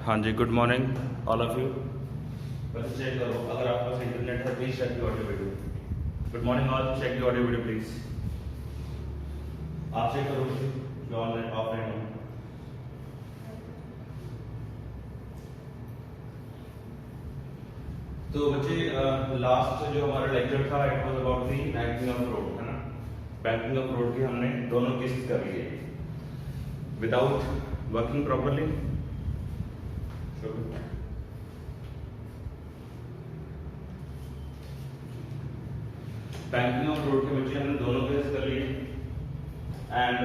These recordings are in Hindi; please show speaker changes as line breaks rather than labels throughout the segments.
हाँ जी, good morning all of you. बस चेक करो, अगर आपके पास इंटरनेट है please check the audio video. Good morning all, check the audio video please. आप चेक करो जो ऑनलाइन ऑफलाइन हो। तो बच्चे लास्ट जो हमारा लेक्चर था it was about the banking of fraud, है ना। बैंकिंग ऑफ फ्रॉड की हमने दोनों केसेस कर लिए without working properly. Banking of fraud के बच्चे हमने दोनों केस कर लिए एंड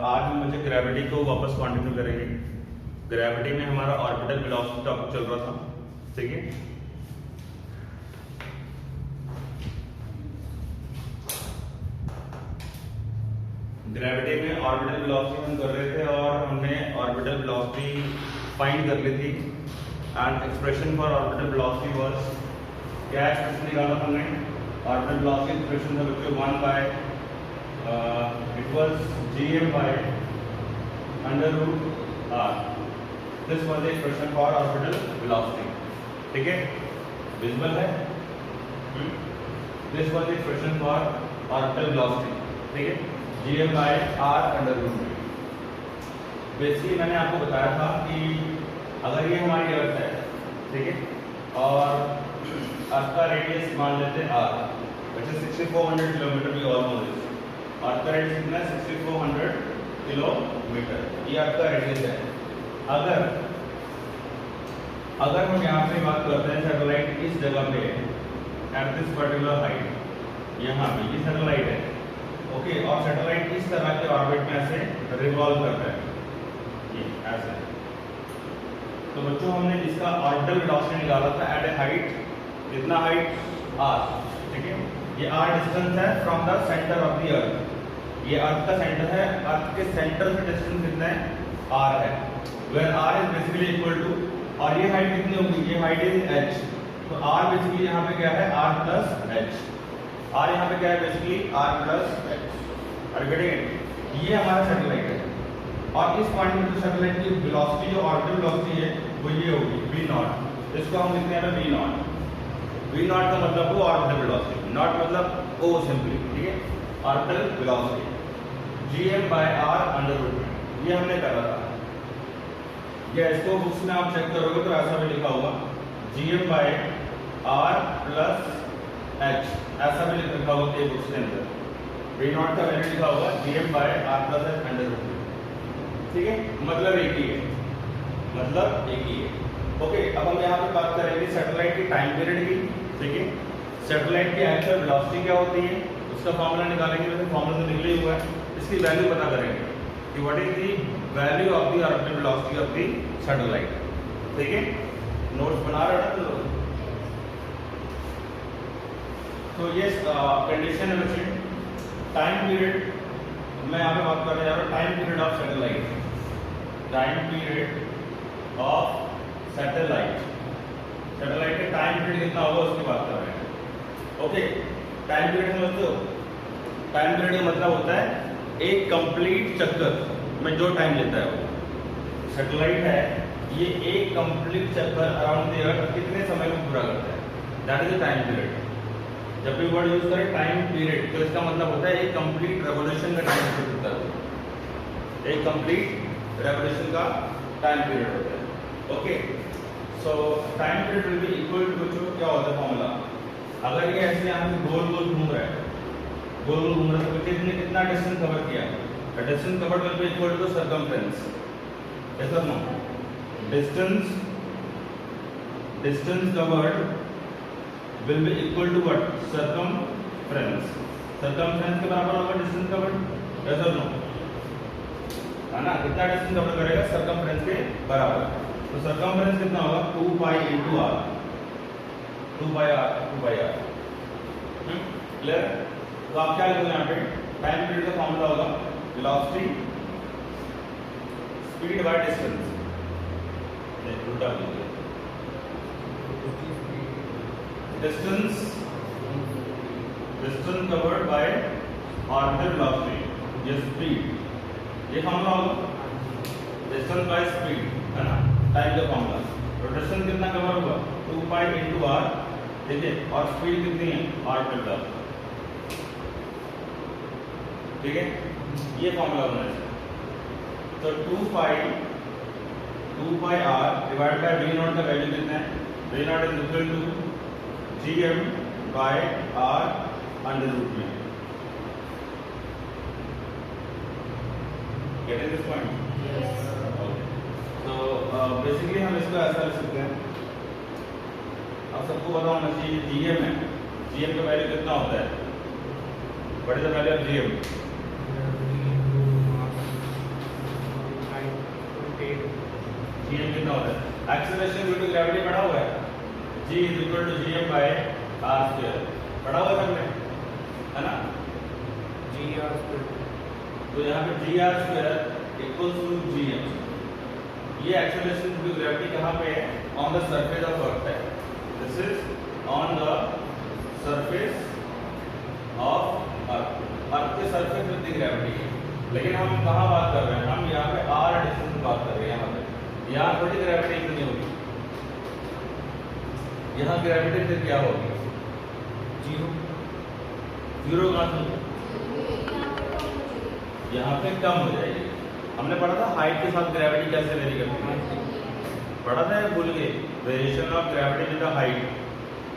आज हम बच्चे ग्रेविटी को वापस कंटिन्यू करेंगे। ग्रेविटी में हमारा ऑर्बिटल वेलोसिटी टॉपिक चल रहा था, ठीक है। ग्रेविटी में ऑर्बिटल वेलोसिटी हम कर रहे थे और हमने ऑर्बिटल वेलोसिटी फाइंड कर ली थी and expression for orbital velocity was, क्या एक्सप्रेशन निकाला हमने? ऑर्बिटल वेलोसिटी एक्सप्रेशन था बच्चों 1 by it was gm by under root r। This was the expression for orbital velocity, ठीक है, विजिबल है। This was the expression for orbital velocity, ठीक है, gm by r under root. Basically मैंने आपको बताया था कि अगर ये हमारी अर्थ है, ठीक है, और अर्थ का रेडियस मान लेते हैं r, वैसे 6400 किलोमीटर भी ऑलमोस्ट। अर्थ का रेडियस कितना है? 6400 किलोमीटर, ये अर्थ का रेडियस है। अगर हम यहाँ से बात करते हैं सैटेलाइट इस जगह पे एट दिस पर्टिकुलर हाइट, यहाँ पे ये सैटेलाइट है, ओके, और सैटेलाइट इस तरह के ऑर्बिट में ऐसे रिवॉल्व करता है, ये ऐसे। तो बच्चों हमने इसका ऑर्बिटल वेलोसिटी निकाला था एट ए हाइट, कितना हाइट? r, ठीक है। ये r डिस्टेंस है from the centre of the earth, ये अर्थ का सेंटर है, अर्थ के सेंटर से डिस्टेंस कितना है? r है, where r is basically equal to, और ये हाइट कितनी होगी? ये हाइट इज h, तो r बेसिकली यहाँ पे क्या है? r plus h। r यहाँ पे क्या है? Basically r plus h। और ये हमारा सैटेलाइट है और इस पॉइंट में जो सैटेलाइट की वेलोसिटी, जो ऑर्बिटल वेलोसिटी है वो ये होगी v0। इसको हम लिखते हैं v0। v0 का मतलब वो ऑर्बिटल वेलोसिटी, नॉट मतलब o सिंपली, ठीक है, orbital velocity gm by r under root. ये हमने करा था, या इसको बुक्स में आप चेक करोगे तो ऐसा भी लिखा होगा gm by r plus h, ऐसा भी लिखा होगा कि बुक्स के अंदर v0 का वैल्यू लिखा होगा gm by r plus h under root, ठीक है, मतलब एक ही है, मतलब एक ही है। ओके, अब हम यहाँ पे बात करेंगे सैटेलाइट की टाइम पीरियड की, ठीक है। सैटेलाइट की एक्चुअल वेलोसिटी क्या होती है उसका फॉर्मूला निकालेंगे, वैसे फॉर्मूला तो निकले हुआ है, इसकी वैल्यू पता करेंगे कि what is the value of the orbital velocity of the satellite, ठीक है। नोट्स बना रहे हैं तो ये कंडीशन है बच्चे। टाइम पीरियड मैं यहाँ पे बात करने जा रहा हूँ, time period of satellite, time period of satellite, satellite का टाइम पीरियड कितना होगा उसकी बात कर रहे हैं। ओके, टाइम पीरियड समझते हो? टाइम पीरियड का मतलब होता है एक कंप्लीट चक्कर में जो टाइम लेता है वो सैटेलाइट है, ये एक कंप्लीट चक्कर अराउंड द अर्थ कितने समय में पूरा करता है, that is the time period. जब भी वर्ड यूज करें टाइम पीरियड तो इसका मतलब होता है एक कंप्लीट रेवोल्यूशन का टाइम पीरियड होता है, एक कंप्लीट रेवोल्यूशन का टाइम पीरियड होता है। Okay, so time period will be equal to बच्चों क्या होता है फॉर्मूला? अगर ये ऐसे यहाँ से गोल गोल घूम रहा है, गोल गोल घूम रहा है, तो बच्चे इसने कितना डिस्टेंस कवर किया? Distance covered will be equal to circumference, ऐसा नो, distance covered will be equal to what? Circumference। circumference के बराबर होगा distance covered, yes or no? है ना, कितना डिस्टेंस कवर करेगा? circumference के बराबर। तो circumference कितना होगा? 2 pi into r, 2 pi r। Clear? तो आप क्या लिखोगे यहाँ पे? टाइम पीरियड का फॉर्मूला होगा वेलोसिटी स्पीड बाय डिस्टेंस, नहीं उल्टा लीजिए, distance covered by orbital velocity, ये speed, ये फॉर्मूला होगा डिस्टेंस बाय स्पीड, है ना, time that the formula. Rotation कितना कवर होगा 2 पाई इनटू r, ठीक है, और स्पीड कितनी है r टिल्डा, ठीक है, ये फॉर्मूला होना चाहिए। तो 2 pi r divide by v naught का वैल्यू कितना है, v naught is equal to gm by r under root में। Getting this point?
Yes.
तो बेसिकली हम इसको ऐसा लिख सकते हैं, अब सबको पता होना चाहिए gm है, gm का वैल्यू कितना होता है, what is the value of gm? gm कितना होता है, एक्सेलरेशन ड्यू टू ग्रेविटी पढ़ा हुआ है, g is equal to gm by r square, पढ़ा हुआ है सबने, है ना,
GR स्क्वायर।
तो यहाँ पे gr square equals to gm, ये एक्सेलरेशन ड्यू टू ग्रेविटी कहाँ पे है, on the surface of earth है, this is on the surface of earth, earth के सरफेस विद द ग्रेविटी है। लेकिन हम कहाँ बात कर रहे हैं, हम यहाँ पे r डिस्टेंस बात कर रहे हैं, यहाँ थोड़ी ग्रेविटी इतनी होगी, यहाँ ग्रेविटी फिर क्या होगी, जीरो, जीरो कहाँ से, यहाँ पे कम हो जाएगी। हमने पढ़ा था हाइट के साथ ग्रेविटी कैसे वेरी करती है, पढ़ा था, भूल गए, variation of gravity with the height,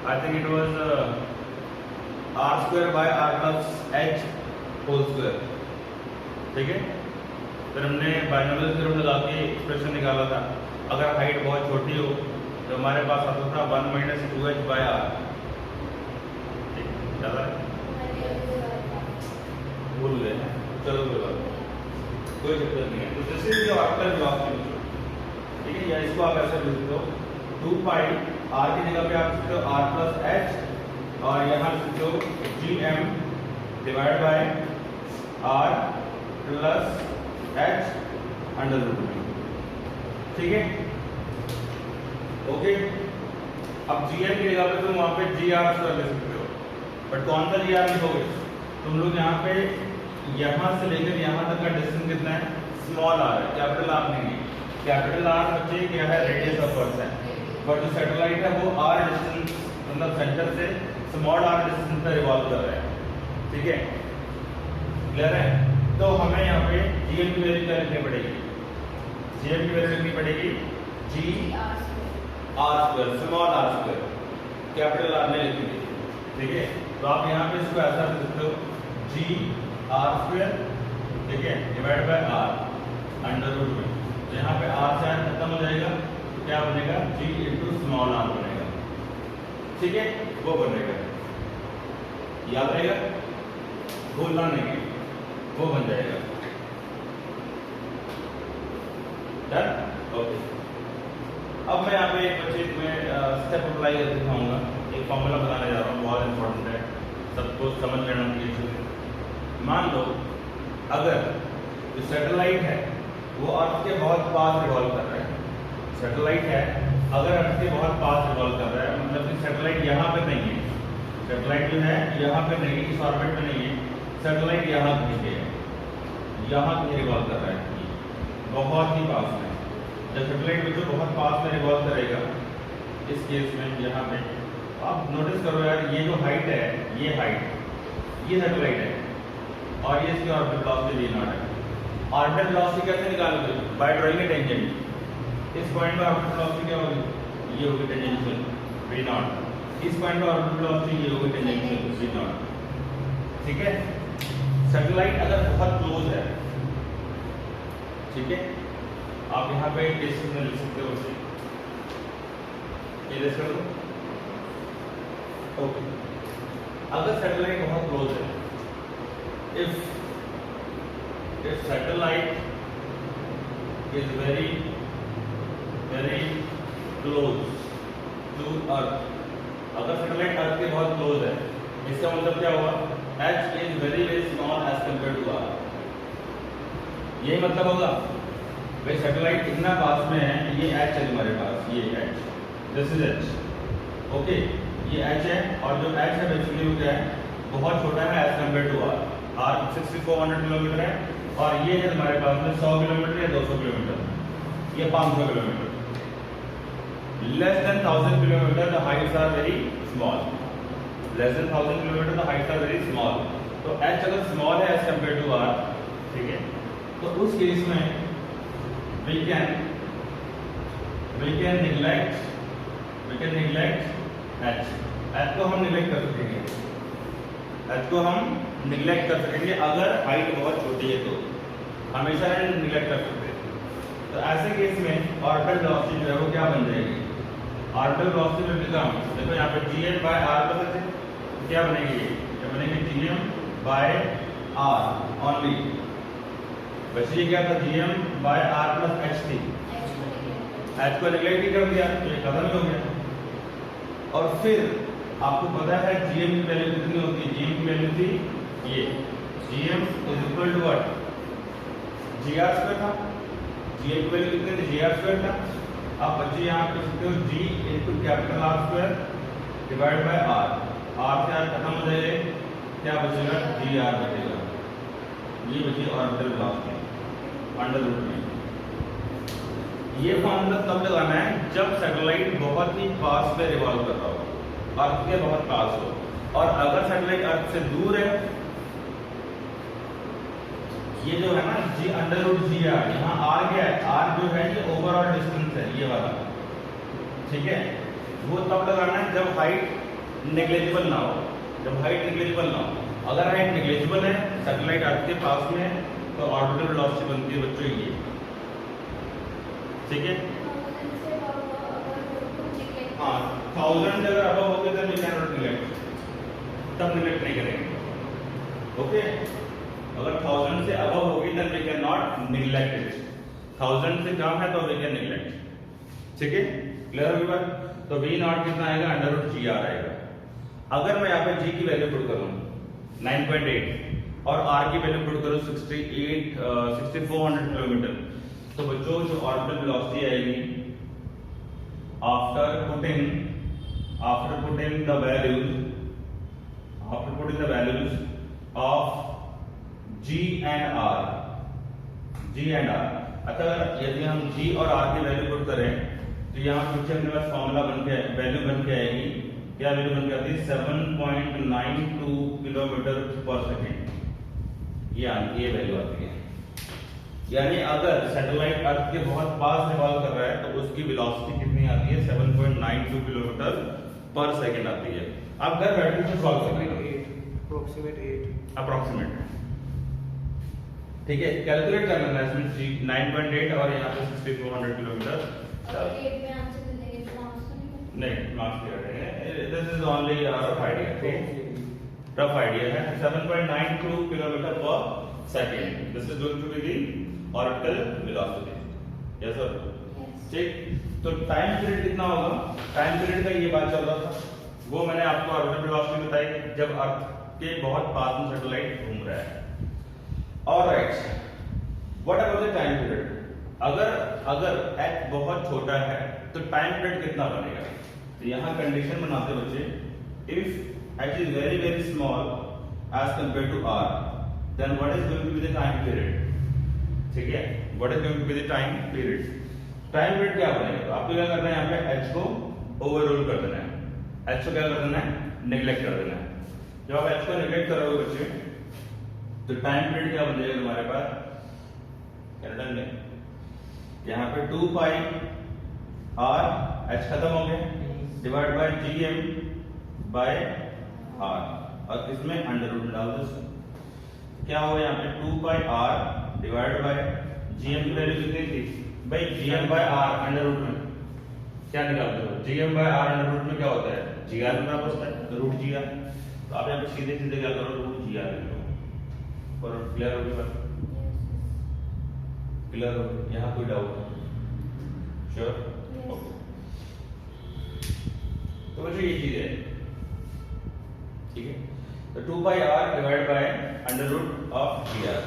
I think it was r square by r plus h whole square, ठीक है। फिर हमने बाइनोमियल थ्योरम लगा के एक्सप्रेशन निकाला था, अगर हाइट बहुत छोटी हो तो हमारे पास आता था 1 माइनस 2h बाय r, ठीक है, भूल गए, चलो कोई दिक्कत नहीं है। तो this is your orbital velocity, ठीक है, या इसको आप ऐसे लिख सकते हो 2 पाई r की जगह पे आप लिखते हो r प्लस h, और यहाँ लिखते हो gm divide by r plus h under root में, ठीक है, ओके। अब gm की जगह पे तुम वहाँ पे gr स्क्वायर ले सकते हो, बट कौन सा gr लिखोगे तुम लोग, यहाँ पे यहाँ से लेकर यहाँ तक का डिस्टेंस कितना है, स्मॉल r है, कैपिटल R नहीं है, कैपिटल R बच्चे क्या है, रेडियस ऑफ अर्थ है, बट जो सैटेलाइट है वो r डिस्टेंस मतलब सेंटर से स्मॉल r डिस्टेंस पर रिवॉल्व कर रहा है, ठीक है, क्लियर है। तो हमें यहाँ पे gm की वैल्यू क्या लिखनी पड़ेगी, gm की वैल्यू लिखनी पड़ेगी gr square, small r square, capital R में लिखेंगे, ठीक है। तो आप यहाँ पे इसको ऐसा लिख सकते हो gr स्क्वायर, ठीक है, divide by r under root में, तो यहाँ पे r से खत्म हो जाएगा, तो क्या बनेगा, g इंटू स्मॉल r बनेगा, ठीक है, वो बनेगा, याद रहेगा, भूलना नहीं है, वो बन जाएगा, डन, ओके। अब मैं यहाँ पे एक बच्चे में स्टेप अप्लाई करके दिखाऊंगा, एक फॉर्मूला बताने जा रहा हूँ, बहुत इंपॉर्टेंट है, सबको समझ लेना चाहिए। मान लो अगर जो सैटेलाइट है वो अर्थ के बहुत पास रिवॉल्व कर रहा है, सैटेलाइट है अगर अर्थ के बहुत पास रिवॉल्व कर रहा है, मतलब कि सैटेलाइट यहाँ पे नहीं है, सैटेलाइट जो है यहाँ पे नहीं है, इस ऑर्बिट में नहीं है, सैटेलाइट यहाँ कहीं पे है, यहाँ कहीं रिवॉल्व कर रहा है, बहुत ही पास में। जब सैटेलाइट जो बहुत पास में रिवॉल्व करेगा, इस केस में यहाँ पे आप नोटिस करो यार, ये जो हाइट है, ये हाइट, ये सैटेलाइट है और ये इसकी ऑर्बिटल वेलोसिटी v0 है। ऑर्बिटल वेलोसिटी कैसे निकालोगे, बाय ड्राइंग ए टेंजेंट। इस पॉइंट पर ऑर्बिटल वेलोसिटी क्या होगी, ये होगी टेंजेंशियल v0, इस पॉइंट पर ऑर्बिटल वेलोसिटी ये होगी टेंजेंशियल v0, ठीक है। सैटेलाइट अगर बहुत क्लोज है, ठीक है, आप यहाँ पे केसेस में लिख सकते हो, ये देख लो, ओके। अगर सैटेलाइट बहुत क्लोज है, if satellite is very close to earth, अगर सैटेलाइट अर्थ के बहुत क्लोज है, इसका मतलब क्या हुआ, h is very small as compared to r, यही मतलब होगा भाई सैटेलाइट इतना पास में है, ये h है तुम्हारे पास, ये h, this is h, okay, ये h है, और जो h है बेसिकली वो क्या है, बहुत छोटा है as compare to r, r 6400 kilometre है, और ये है हमारे पास में 100 किलोमीटर या 200 किलोमीटर, ये 500 kilometre, less than 1000 kilometer the heights are very small, less than 1000 kilometer the heights are very small. तो h अगर small है as compared to r, ठीक है, तो उस केस में we can neglect h को हम neglect कर सकेंगे, h को हम neglect कर सकेंगे अगर हाइट बहुत छोटी है तो हमेशा neglect कर सकते हैं। तो ऐसे केस में ऑर्बिटल वेलोसिटी जो है वो क्या बन जाएगी, ऑर्बिटल वेलोसिटी में बिकम, देखो यहाँ पे gm by r plus h क्या बनेगी, ये बनेगी gm by r ओनली। वैसे ये क्या था, gm by r plus h थी, h को नेगलेक्ट ही कर दिया तो ये खत्म ही हो गया। और फिर आपको पता है gm की वैल्यू कितनी होती है, gm की वैल्यू थी ये gm is equal to what, gr square था, gm की वैल्यू कितनी थी, gr स्क्वायर था। अब बच्चे यहाँ पे सकते हो g into capital R square divide by r, r से r खत्म हो जाएगा, क्या बचेगा, gr बचेगा। ये बची ऑर्बिटल वेलोसिटी अंडर रूट में। ये फॉर्मूला तब लगाना है जब सैटेलाइट बहुत ही पास में रिवॉल्व कर रहा हो, अर्थ के बहुत पास हो, और अगर सैटेलाइट अर्थ से दूर है, ये जो है ना जी अंडर रूट जी आर, यहाँ आर क्या है, आर जो है ये ओवरऑल डिस्टेंस है ये वाला, ठीक है, वो तब लगाना है जब हाइट नेग्लिजिबल ना हो, जब हाइट नेग्लिजिबल ना हो। अगर हाइट नेग्लिजिबल है, सैटेलाइट अर्थ के पास में है, तो ऑर्बिटल वेलोसिटी बनती है बच्चों ये, ठीक है। हाँ 1000 से अगर अबव हो गए तो वी कैन नॉट नेग्लेक्ट, तब नेग्लेक्ट नहीं करेंगे, ओके। अगर 1000 से अबव होगी then we can not neglect it, 1000 से कम है तो वी कैन नेग्लेक्ट, ठीक है, क्लियर होगी बात। तो v नॉट कितना आएगा, अंडर रूट जी आर आएगा। अगर मैं यहाँ पे g की वैल्यू पुट करूँ 9.8 और r की वैल्यू पुट करूँ 6400 किलोमीटर, तो बच्चों जो ऑर्बिटल वेलोसिटी आएगी after putting the values of g and r, अगर यदि हम g और r की वैल्यू पुट करें तो यहाँ पीछे अपने पास फॉर्मूला वैल्यू बन के आएगी, क्या वैल्यू बन के आती है, 7.92 किलोमीटर पर सेकेंड, ये वैल्यू आती है। यानी अगर सैटेलाइट अर्थ के बहुत पास रिवॉल्व कर रहा है तो उसकी वेलोसिटी कितनी आती है, 7.92 किलोमीटर पर सेकंड आती है। आप घर बैठ के सॉल्व कर लेंगे, अप्रोक्सीमेट, ठीक है, कैलकुलेट कर लेना है इसमें 9.8 और यहाँ पे 6400 किलोमीटर। नहीं मार्क्स दे रहे हैं, this is only rough idea, ठीक, रफ आइडिया है। 7.92 किलोमीटर पर second, this is going to be the orbital velocity, yes sir, ठीक। तो टाइम पीरियड कितना होगा, टाइम पीरियड का ये बात चल रहा था, वो मैंने आपको ऑर्बिटल वेलोसिटी बताई जब अर्थ के बहुत पास में सैटेलाइट घूम रहा है। Alright, what about the time period, अगर h बहुत छोटा है तो टाइम पीरियड कितना बनेगा। तो यहाँ कंडीशन बनाते बच्चे, if h is very very small as compare to r, then what is going to be the time period, ठीक है, what is going to be the time period. Time period क्या बनेगा, तो आपको क्या करना है, यहाँ पे h को ओवररूल कर देना है, h को क्या कर देना है, नेग्लेक्ट कर देना है। जब आप h को नेग्लेक्ट करोगे बच्चे तो टाइम पीरियड क्या बन जाएगा हमारे पास, कैलेंडर में यहाँ पे 2 पाई r, h खत्म हो गया, divide by gm by r, और इसमें अंडर रूट डाल दो, क्या हो यहाँ पे 2 pi r divide by gm की वैल्यू कितनी थी भाई, gm by r under root में क्या निकालते हो, gm by r under root में क्या होता है, gr में बचता है रूट gr, तो आप यहाँ पे सीधे सीधे क्या करो, रूट gr लिख लो, और क्लियर हो गई बात, क्लियर हो, यहाँ कोई डाउट, श्योर, तो बच्चों ये चीज है, ठीक है। तो 2 pi r divide by under root of gr,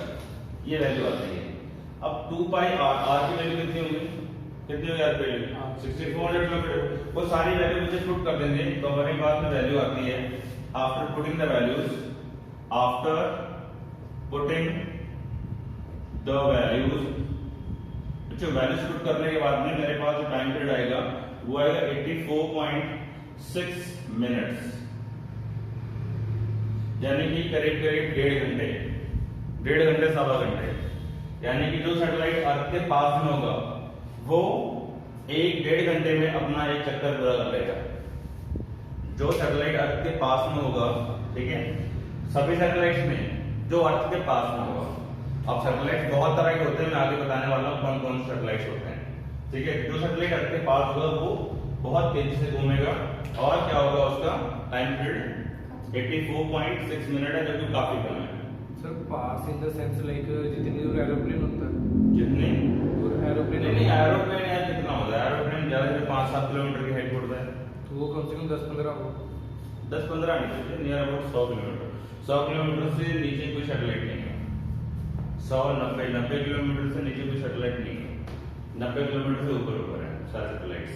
ये वैल्यू आती है। अब 2 पाई r की वैल्यू कितनी होगी, कितनी होगी यार वैल्यू, 6400 किलोमीटर, वो सारी वैल्यू मुझे पुट कर देंगे तो हमारे पास में वैल्यू आती है, after putting the values, after putting the values, जो वैल्यूज पुट करने के बाद में मेरे पास जो टाइम पीरियड आएगा वो आएगा 84.6 मिनट्स, यानी कि करीब करीब 1.5 घंटे सवा घंटे। यानी कि जो सैटेलाइट अर्थ के पास में होगा वो 1-1.5 घंटे में अपना एक चक्कर पूरा कर लेगा। जो सैटेलाइट अर्थ के पास में होगा, ठीक है, सभी सैटेलाइट्स में जो अर्थ के पास में होगा। अब सैटेलाइट बहुत तरह के होते हैं, मैं आगे बताने वाला हूँ कौन कौन से सैटेलाइट्स होते हैं, ठीक है। जो सैटेलाइट अर्थ के पास होगा वो बहुत तेजी से घूमेगा और क्या होगा, उसका टाइम पीरियड 84.6 मिनट है, जो कि काफी कम है।
Sir pass in the sense like जितनी दूर एरोप्लेन होता है,
जितनी
दूर एरोप्लेन
नहीं एरोप्लेन यार कितना होता है, एरोप्लेन ज्यादा से 5-7 किलोमीटर की हाइट होता है,
तो वो कम से कम 10-15 हो।
10-15 नहीं होते, नियर अबाउट 100 किलोमीटर। 100 किलोमीटर से नीचे कोई सैटेलाइट नहीं है। 100-90 किलोमीटर से नीचे कोई सैटेलाइट नहीं है। 90 किलोमीटर से ऊपर है सारे सैटेलाइट्स,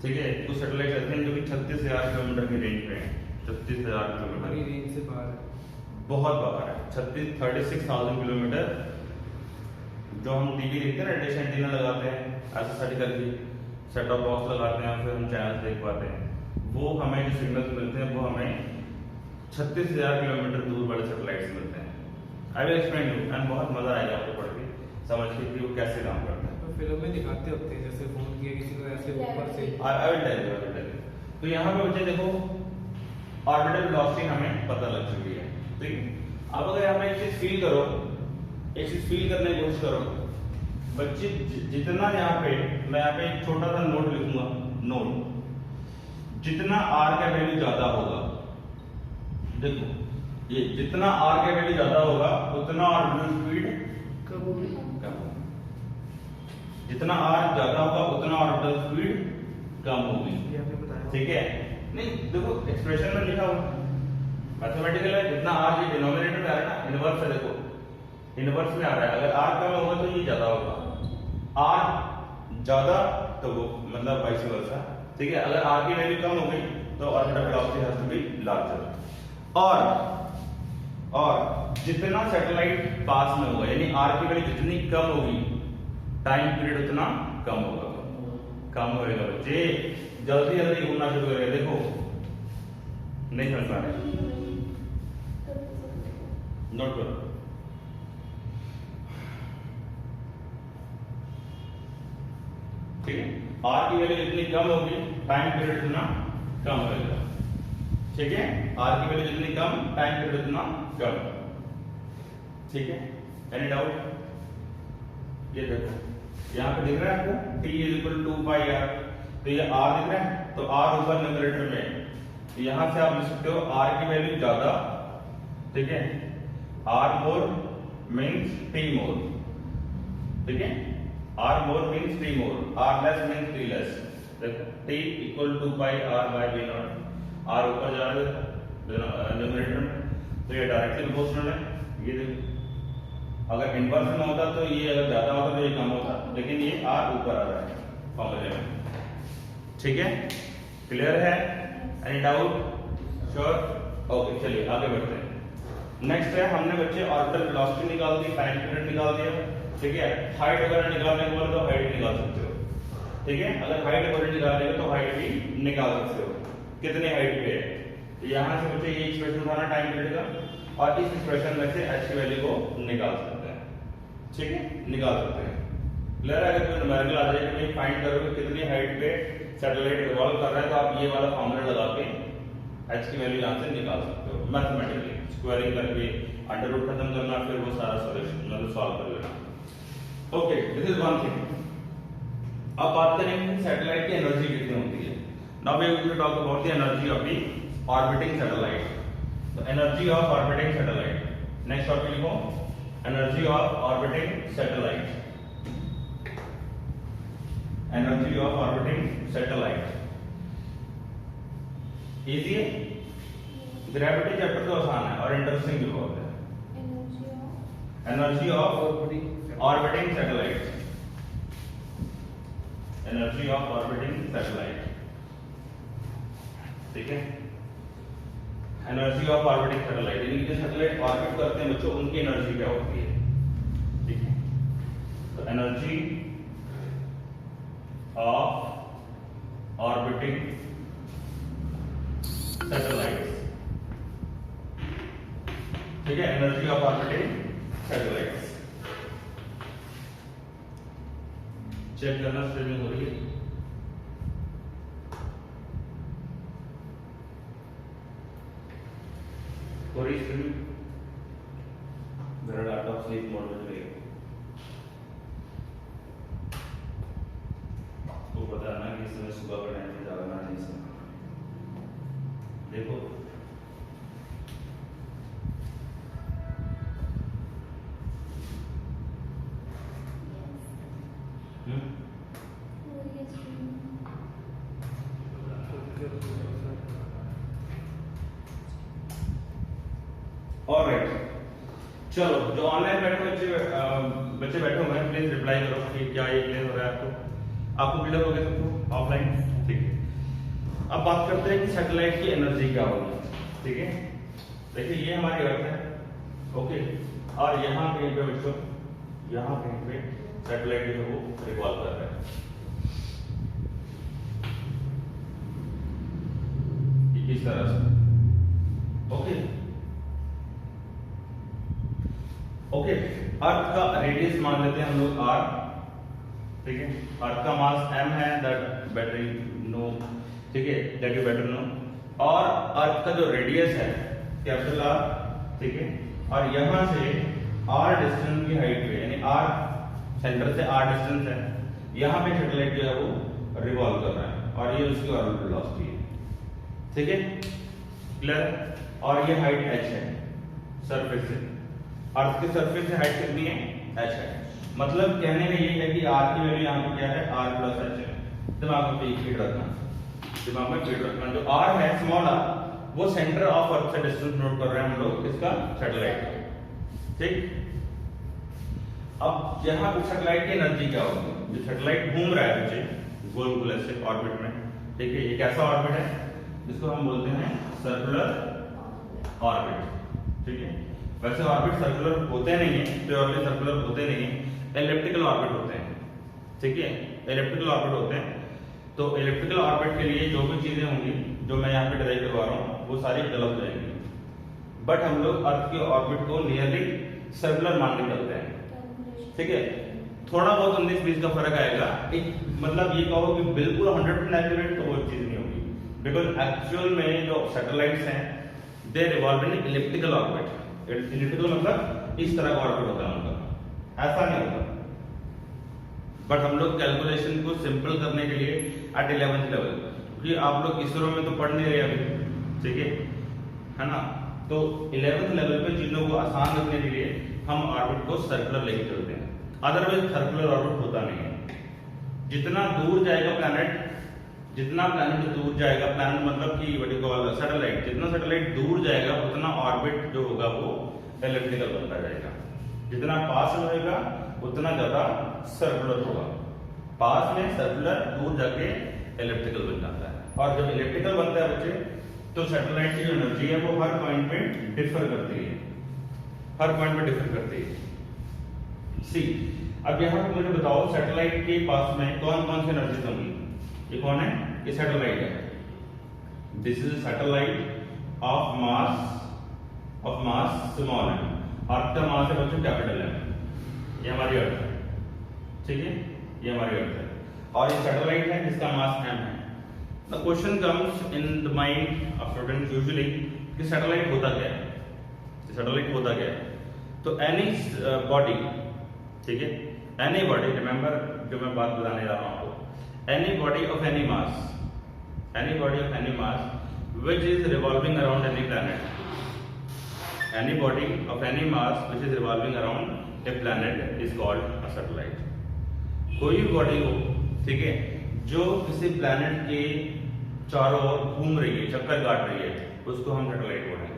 ठीक है। कुछ सैटेलाइट ऐसे हैं जो कि 36,000 किलोमीटर की रेंज पे हैं। 36,000 किलोमीटर
हमारी रेंज से बाहर है,
बहुत बाहर है। 36,000 किलोमीटर। जो हम टीवी देखते हैं ना, डिश एंटीना लगाते हैं ऐसा सेट करके, सेट टॉप बॉक्स लगाते हैं, फिर हम चैनल देख पाते हैं। वो हमें जो सिग्नल्स मिलते हैं वो हमें 36,000 किलोमीटर दूर बड़े सैटेलाइट से मिलते हैं। I will explain you, and बहुत मजा आएगा आपको पढ़ के समझ के कि वो कैसे काम करता है।
तो फिल्म में दिखाते होते हैं, जैसे फोन किया किसी को ऐसे ऊपर से।
I will tell you. तो यहाँ पे बच्चे देखो, ऑर्बिटल वेलोसिटी हमें पता लग चुकी है, ठीक है। अब अगर हमें एक चीज फील करो, एक चीज फील करने की कोशिश करो बच्चे, जितना यहाँ पे मैं यहाँ पे एक छोटा सा नोट लिखूंगा, नोट, जितना आर का वैल्यू ज्यादा होगा, देखो ये जितना आर का वैल्यू ज्यादा होगा उतना ऑर्बिटल स्पीड
कब होगी?
कम होगी। जितना आर ज्यादा होगा उतना ऑर्बिटल स्पीड कम होगी,
ये आपने बताया,
ठीक है। नहीं देखो एक्सप्रेशन में लिखा हुआ मैथमेटिकल है, जितना आर ये डिनोमिनेटर में आ रहा है ना, इनवर्स है, देखो इनवर्स में आ रहा है। अगर आर कम होगा तो ये ज्यादा होगा, आर ज्यादा तो वो मतलब वाइस वर्सा, ठीक है। अगर आर की वैल्यू कम हो गई तो orbital velocity has to be larger. और जितना सैटेलाइट पास में होगा, यानी आर की वैल्यू जितनी कम होगी, टाइम पीरियड उतना कम होगा, कम होएगा। बच्चे जल्दी जल्दी घूमना शुरू करेगा, देखो नहीं समझ पा रहे, नोट करो। ठीक है, आर की वैल्यू जितनी कम होगी टाइम पीरियड उतना कम होगा, ठीक है। आर की वैल्यू जितनी कम टाइम पीरियड उतना कम, ठीक है। Any doubt? ये देखो यहाँ पे दिख रहा है आपको t is equal to pi R, तो ये r दिख रहा है, तो r ऊपर न्यूमरेटर में, तो यहां से आप लिख सकते हो r की वैल्यू ज्यादा, ठीक है, r more means t more, ठीक है, r more means t more, r less means t less. देखो t equal to pi r by v not, r ऊपर जा रहा है न्यूमरेटर में, तो ये डायरेक्टली प्रोपोर्शनल है। ये देखो अगर इनवर्स में होता तो ये अगर ज्यादा होता तो ये कम होता, लेकिन ये r ऊपर आ रहा है फॉर्मूले में, ठीक है। क्लियर है? Any doubt? श्योर? ओके, चलिए आगे बढ़ते हैं। नेक्स्ट है, हमने बच्चे ऑर्बिटल वेलोसिटी निकाल दी, टाइम पीरियड निकाल दिया, ठीक है। हाइट वगैरह निकालने के बाद तो हाइट निकाल सकते हो, ठीक है। अगर हाइट वगैरह निकालेंगे तो हाइट भी निकाल सकते हो, कितने हाइट पे है। तो यहां से बच्चे ये एक्सप्रेशन था ना टाइम पीरियड का, और इस एक्सप्रेशन में से h की वैल्यू को निकाल सकते हैं, ठीक है, निकाल सकते हैं। क्लियर है? अगर कोई न्यूमेरिकल आ जाए कि भाई फाइंड करो कि कितनी हाइट पे सैटेलाइट रिवॉल्व कर रहा है, तो आप ये वाला फॉर्मूला लगा के h की वैल्यू यहां से निकाल सकते हो मैथमेटिकली, स्क्वायरिंग करके अंडर रूट खत्म करना, फिर वो सारा सॉल्यूशन मतलब सॉल्व कर लेना। Okay, this is one thing. अब बात करेंगे सैटेलाइट की एनर्जी कितनी होती है। Now we are going to talk about the energy of the orbiting satellite. The energy of orbiting satellite. Next topic लिखो, energy of orbiting satellite. Energy of orbiting satellite. Easy है? Gravity चैप्टर तो आसान है और इंटरेस्टिंग भी बहुत है। Energy of orbiting satellite. Energy of orbiting satellite. ठीक है? एनर्जी ऑफ ऑर्बिटिंग सैटेलाइट, यानी जो सैटेलाइट ऑर्बिट करते हैं बच्चों, उनकी एनर्जी क्या होती है, ठीक है। तो एनर्जी ऑफ ऑर्बिटिंग सैटेलाइट्स, ठीक है, energy of orbiting satellites. Check करना स्ट्रीमिंग हो रही है। हो रही स्ट्रीमिंग, मेरा डाटा स्लीप मोड में चलेगा। तो पता है ना कि इस समय सुबह का टाइम पे जागना नहीं सकता। देखो ऑलराइट, चलो जो ऑनलाइन बैठे बच्चे बैठे हुए हैं प्लीज रिप्लाई करो कि क्या ये क्लियर हो रहा है आपको क्लियर हो गया सबको ऑफलाइन, ठीक है। अब बात करते हैं कि सैटेलाइट की एनर्जी क्या होगी, ठीक है। देखिए ये हमारी अर्थ है, ओके, और यहाँ कहीं पे बच्चों, यहाँ कहीं पे सैटेलाइट जो है वो रिवॉल्व कर रहा है, इस तरह से, ओके ओके। अर्थ का रेडियस मान लेते हैं हम लोग r, ठीक है। अर्थ का मास m है, दैट बेटर नो, ठीक है, दैट यू बेटर नो। और अर्थ का जो रेडियस है कैपिटल R, ठीक है, और यहां से r डिस्टेंस की हाइट पे, यानी r सेंटर से r डिस्टेंस है, यहां पे सैटेलाइट जो है वो रिवॉल्व कर रहा है और ये उसकी ऑर्बिटल वेलोसिटी है, ठीक है, क्लियर। और ये हाइट h है सरफेस से, अर्थ के सरफेस से हाइट कितनी है, h है। मतलब कहने में ये है कि r की वैल्यू यहाँ पे क्या है, r प्लस h है। दिमाग में फीड रखना, दिमाग में फीड रखना। जो r है स्मॉल r, वो सेंटर ऑफ अर्थ से डिस्टेंस नोट कर रहे हैं हम लोग इसका सैटेलाइट, ठीक। अब यहाँ पे सैटेलाइट की एनर्जी क्या होगी, जो सैटेलाइट घूम रहा है नीचे गोल गोल ऐसे ऑर्बिट में, ठीक है, ये कैसा ऑर्बिट है, जिसको हम बोलते हैं सर्कुलर ऑर्बिट, ठीक है। वैसे ऑर्बिट सर्कुलर होते नहीं है, प्योरली सर्कुलर होते नहीं है, एलिप्टिकल ऑर्बिट होते हैं, ठीक है, एलिप्टिकल ऑर्बिट होते हैं। तो एलिप्टिकल ऑर्बिट के लिए जो भी चीजें होंगी जो मैं यहाँ पे डिराइव करवा रहा हूँ वो सारी गलत हो जाएंगी, बट हम लोग अर्थ के ऑर्बिट को नियरली सर्कुलर मान के चलते हैं, ठीक है। थोड़ा बहुत 19-20 का फर्क आएगा, एक मतलब ये कहो कि बिल्कुल 100% एक्यूरेट तो वो चीज नहीं होगी, बिकॉज एक्चुअल में जो सैटेलाइट्स हैं दे रिवॉल्व इन इलिप्टिकल ऑर्बिट। इलिप्टिकल मतलब इस तरह का ऑर्बिट होता है उनका, ऐसा नहीं होता। बट हम लोग कैलकुलेशन को सिंपल करने के लिए एट 11th लेवल, क्योंकि आप लोग इसरो में तो पढ़ नहीं रहे अभी, ठीक है ना, तो 11th लेवल पे चीजों को आसान रखने के लिए हम ऑर्बिट को सर्कुलर लेके चलते हैं, अदरवाइज सर्कुलर ऑर्बिट होता नहीं है। जितना दूर जाएगा प्लैनेट, जितना प्लैनेट दूर जाएगा, प्लैनेट मतलब कि व्हाट यू कॉल सैटेलाइट, जितना सैटेलाइट दूर जाएगा उतना ऑर्बिट जो होगा वो एलिप्टिकल बनता जाएगा। जितना पास रहेगा उतना ज्यादा सर्कुलर होगा, पास में सर्कुलर, दूर जाके एलिप्टिकल बन जाता है। और जब एलिप्टिकल बनता है बच्चे, तो सैटेलाइट की जो एनर्जी है वो हर पॉइंट पे डिफर करती है, हर पॉइंट पे डिफर करती है। सी, अब यहाँ पे मुझे बताओ सैटेलाइट के पास में कौन कौन सी एनर्जी होंगी। ये कौन है, ये सैटेलाइट है। This is satellite of mass small है, अर्थ का मास है बच्चों कैपिटल है, ये हमारी अर्थ है, ठीक है, ये हमारी अर्थ है। और ये सैटेलाइट है जिसका मास m है। The question comes in the mind of students usually कि सैटेलाइट होता क्या है, सैटेलाइट होता क्या है। तो एनी बॉडी, ठीक है, एनी बॉडी, रिमेंबर जो मैं बात बताने जा रहा हूं आपको, any body of any mass, any body of any mass which is revolving around any planet, any body of any mass which is revolving around a planet is called a satellite. कोई भी बॉडी हो, ठीक है, जो किसी प्लैनेट के चारों ओर घूम रही है, चक्कर काट रही है, उसको हम सैटेलाइट बोलेंगे।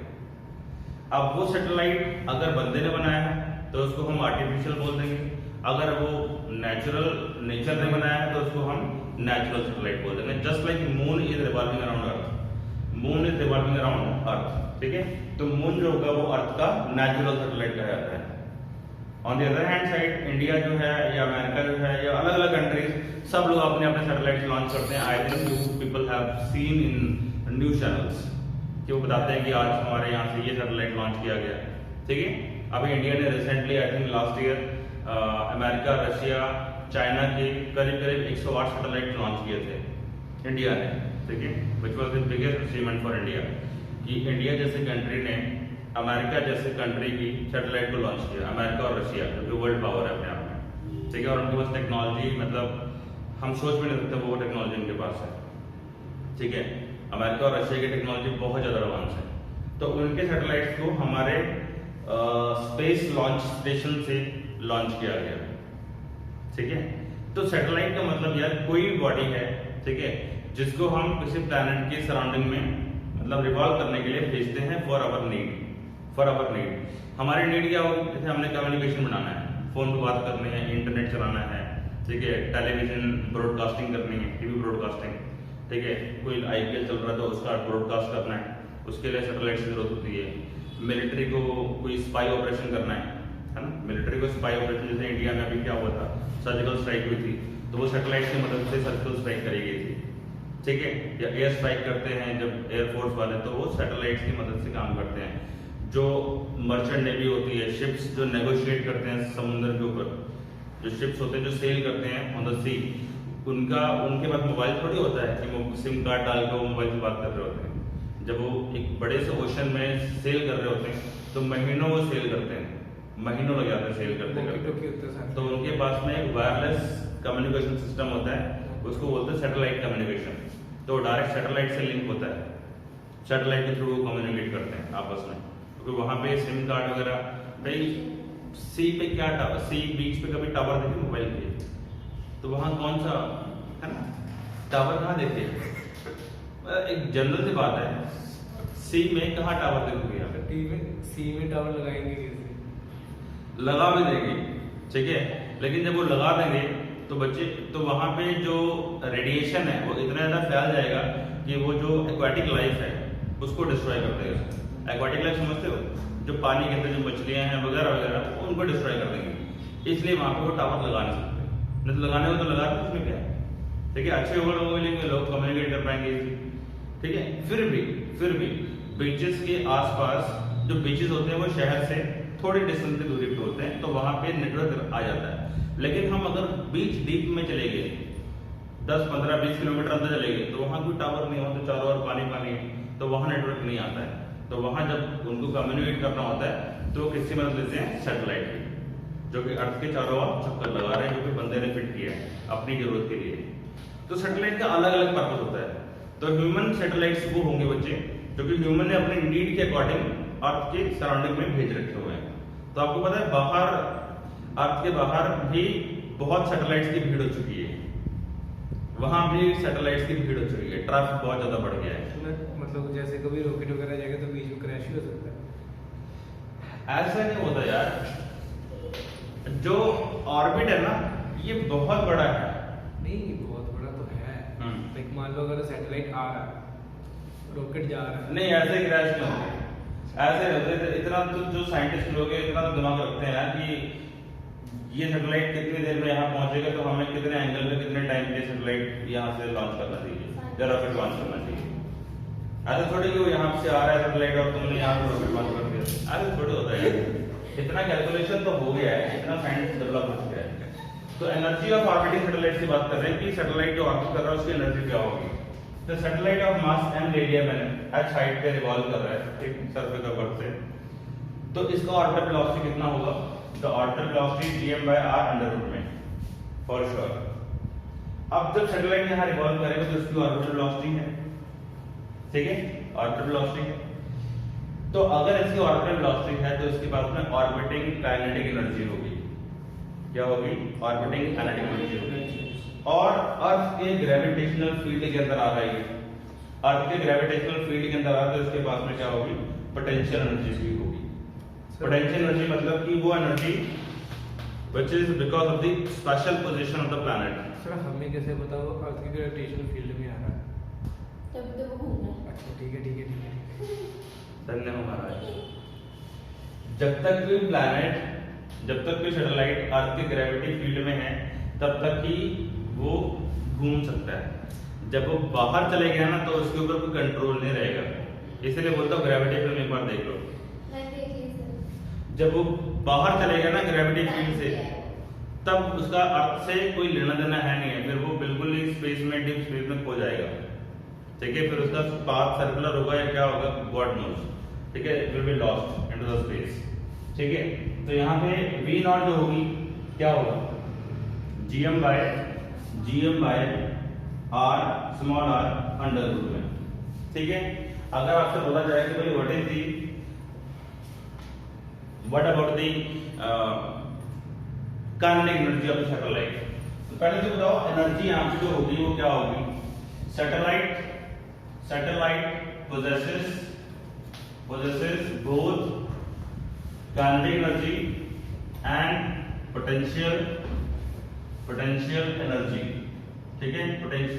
अब वो सैटेलाइट अगर बंदे ने बनाया है तो उसको हम आर्टिफिशियल बोल देंगे, अगर वो नेचर ने बनाया है तो उसको हम नेचुरल सैटेलाइट बोल देंगे। Just like moon is revolving around earth, moon is revolving around earth, ठीक है। तो मून जो होगा वो अर्थ का नेचुरल सैटेलाइट कहा जाता है। On the other hand side India जो है या अमेरिका जो है या अलग अलग कंट्रीज सब लोग अपने अपने सैटेलाइट लॉन्च करते हैं। I think you people have seen in news channels कि वो बताते हैं कि आज हमारे यहाँ से ये सैटेलाइट लॉन्च किया गया, ठीक है। अभी इंडिया ने recently I think last year America, Russia, China के करीब 108 सैटेलाइट लॉन्च किए थे इंडिया ने, ठीक है, which was the biggest achievement for India कि इंडिया जैसे कंट्री ने अमेरिका जैसे कंट्री की सैटेलाइट को लॉन्च किया, अमेरिका और रशिया जो कि वर्ल्ड पावर है अपने आप में, ठीक है। और उनके पास टेक्नोलॉजी मतलब हम सोच भी नहीं सकते वो टेक्नोलॉजी उनके पास है, ठीक है। अमेरिका और रशिया की टेक्नोलॉजी बहुत ज़्यादा एडवांस है। तो उनके सैटेलाइट्स को हमारे स्पेस लॉन्च स्टेशन से लॉन्च किया गया, ठीक है। तो सैटेलाइट का मतलब यार कोई बॉडी है, ठीक है, जिसको हम किसी प्लैनेट के सराउंडिंग में मतलब रिवॉल्व करने के लिए भेजते हैं फॉर आवर नीड। हमारी नीड क्या होगी, जैसे हमने कम्युनिकेशन बनाना है, फोन पे बात करनी है, इंटरनेट चलाना है, ठीक है, टेलीविजन ब्रॉडकास्टिंग करनी है, टीवी ब्रॉडकास्टिंग, ठीक है, कोई आईपीएल चल रहा है तो उसका ब्रॉडकास्ट करना है, उसके लिए सैटेलाइट की जरूरत होती है। मिलिट्री को कोई स्पाई ऑपरेशन करना है ना, मिलिट्री को स्पाई ऑपरेशन, जैसे इंडिया में अभी क्या हुआ था, सर्जिकल स्ट्राइक हुई थी, तो वो सैटेलाइट की मदद से सर्जिकल स्ट्राइक करी गई थी, ठीक है। या एयर स्ट्राइक करते हैं जब एयरफोर्स वाले, तो वो सैटेलाइट की मदद से काम करते हैं। जो मर्चेंट नेवी होती है, शिप्स जो नेगोशिएट करते हैं समुद्र के ऊपर, जो शिप्स होते हैं जो सेल करते हैं ऑन द सी, उनके पास मोबाइल थोड़ी होता है कि वो सिम कार्ड डाल के वो मोबाइल से बात कर रहे होते हैं। जब वो एक बड़े से ओशन में सेल कर रहे होते हैं तो महीनों वो सेल करते हैं, महीनों लग जाते हैं सेल करते। तो उनके पास में एक वायरलेस कम्युनिकेशन सिस्टम होता है, उसको बोलते हैं सैटेलाइट कम्युनिकेशन। तो डायरेक्ट सैटेलाइट से लिंक होता है, सैटेलाइट के थ्रू कम्युनिकेट करते हैं आपस में, क्योंकि वहाँ पे सिम कार्ड वगैरह, भाई सी पे क्या टावर, सी बीच पे कभी टावर देखे मोबाइल के, तो वहाँ कौन सा है ना टावर कहाँ देखे, एक जनरल सी बात है, सी में कहाँ टावर देखोगे यहाँ पे,
सी में टावर लगाएंगे कैसे?
लगा भी देंगे, ठीक है, लेकिन जब वो लगा देंगे तो बच्चे, तो वहाँ पे जो रेडिएशन है वो इतना ज़्यादा फैल जाएगा कि वो जो एक्वाटिक लाइफ है उसको डिस्ट्रॉय कर देगा। एक्वाटिक लाइफ समझते हो, जो पानी के अंदर जो मछलियाँ हैं वगैरह वगैरह, वो उनको डिस्ट्रॉय कर देंगे। इसलिए वहाँ पे वो टावर लगा नहीं सकते, नहीं तो लगाने हो तो लगा दो, उसमें क्या है, ठीक है, अच्छे होगा लोगों के लिए, लोग कम्युनिकेट कर पाएंगे, ठीक है। फिर भी बीचेस के आसपास जो बीचेस होते हैं वो शहर से थोड़ी डिस्टेंस की दूरी पे होते हैं, तो वहाँ पे नेटवर्क आ जाता है। लेकिन हम अगर बीच डीप में चले गए, 10, 15, 20 किलोमीटर अंदर चले गए, तो वहाँ कोई टावर नहीं हो, तो चारों ओर पानी है, तो वहाँ नेटवर्क नहीं आता है। तो वहाँ जब उनको कम्युनिकेट करना होता है तो किसकी मदद लेते हैं, सैटेलाइट की, जो कि अर्थ के चारों ओर चक्कर लगा रहे हैं, जो कि बंदे ने फिट किया है अपनी जरूरत के लिए। तो सैटेलाइट का अलग अलग पर्पज होता है। तो ह्यूमन सैटेलाइट्स वो होंगे बच्चे जो कि ह्यूमन ने अपने नीड के अकॉर्डिंग अर्थ के सराउंडिंग में भेज रखे हुए हैं। तो आपको पता है बाहर, अर्थ के बाहर भी बहुत सैटेलाइट्स की भीड़ हो चुकी है, वहां भी सैटेलाइट्स की भीड़ हो चुकी है, ट्रैफिक बहुत ज्यादा बढ़ गया है।
मतलब जैसे कभी रॉकेट वगैरह जाएगा तो बीच में क्रैश ही हो सकता है।
ऐसा नहीं होता यार, जो ऑर्बिट है ना ये बहुत बड़ा है।
नहीं बहुत बड़ा तो है, लाइक मान लो अगर सैटेलाइट आ रहा है, रॉकेट जा रहा है,
नहीं ऐसे क्रैश नहीं होते, ऐसे होते। इतना तो जो साइंटिस्ट लोग हैं इतना तो दिमाग रखते हैं यार कि ये सैटेलाइट कितनी देर में यहाँ पहुंचेगा, तो हमें कितने एंगल में कितने टाइम के सैटेलाइट यहाँ से लॉन्च करना चाहिए या रॉकेट लॉन्च करना चाहिए। ऐसा थोड़ी कि वो यहाँ से आ रहा है सैटेलाइट और तुमने यहाँ पे रॉकेट लॉन्च कर दिया, ऐसा थोड़ी होता है। इतना कैलकुलेशन तो हो गया है, इतना साइंस डेवलप हो गया है। तो एनर्जी ऑफ ऑर्बिटिंग सैटेलाइट की बात कर रहे हैं कि सैटेलाइट जो ऑर्बिट कर रहा है उसकी एनर्जी क्या होगी। तो satellite of mass m radium h height पे रिवॉल्व कर रहा है, ठीक, सरफेस ऑफ अर्थ से, तो इसका ऑर्बिटल वेलोसिटी कितना होगा, the orbital velocity gm/r under root में फॉर श्योर। अब जब सैटेलाइट यहाँ रिवॉल्व करेगा तो इसकी ऑर्बिटल वेलोसिटी है, ठीक है, ऑर्बिटल वेलोसिटी है। तो अगर इसकी ऑर्बिटल वेलोसिटी है तो इसके पास में ऑर्बिटिंग काइनेटिक एनर्जी होगी, क्या होगी, ऑर्बिटिंग काइनेटिक एनर्जी होगी। और अर्थ के ग्रेविटेशनल फील्ड के अंदर आ रही है, अर्थ के ग्रेविटेशनल फील्ड के अंदर आ रहा है तो इसके पास में क्या होगी, पोटेंशियल एनर्जी भी होगी। पोटेंशियल एनर्जी मतलब कि वो energy which is because of the special position of the planet.
Sir हमें कैसे पता वो अर्थ के ग्रेविटेशनल फील्ड में आ रहा है?
तब तो वो घूमना है।
अच्छा ठीक है।
धन्यवाद महाराज। जब तक कोई प्लैनेट, जब तक कोई सैटेलाइट अर्थ के ग्रेविटी फील्ड में है तब तक ही वो घूम सकता है। जब वो बाहर चले गया ना तो उसके ऊपर कोई कंट्रोल नहीं रहेगा, इसलिए बोलता हूँ ग्रेविटी फिल्म एक बार देख लो। जब वो बाहर चले गया ना ग्रेविटी फील्ड से, तब उसका अर्थ से कोई लेना देना है नहीं है, फिर वो बिल्कुल ही स्पेस में, डीप स्पेस में खो जाएगा। ठीक है, फिर उसका पाथ सर्कुलर होगा या क्या होगा, गॉड नोस। ठीक है, it will be lost into the space. ठीक है, तो यहाँ पे v नॉट जो होगी क्या होगा, gm by r small r under root में। ठीक है, अगर आपसे बोला जाए कि भाई what about the kinetic energy of the satellite, तो पहले तो बताओ एनर्जी यहाँ पे जो होगी वो क्या होगी। Satellite possesses both kinetic energy and potential energy। ठीक है,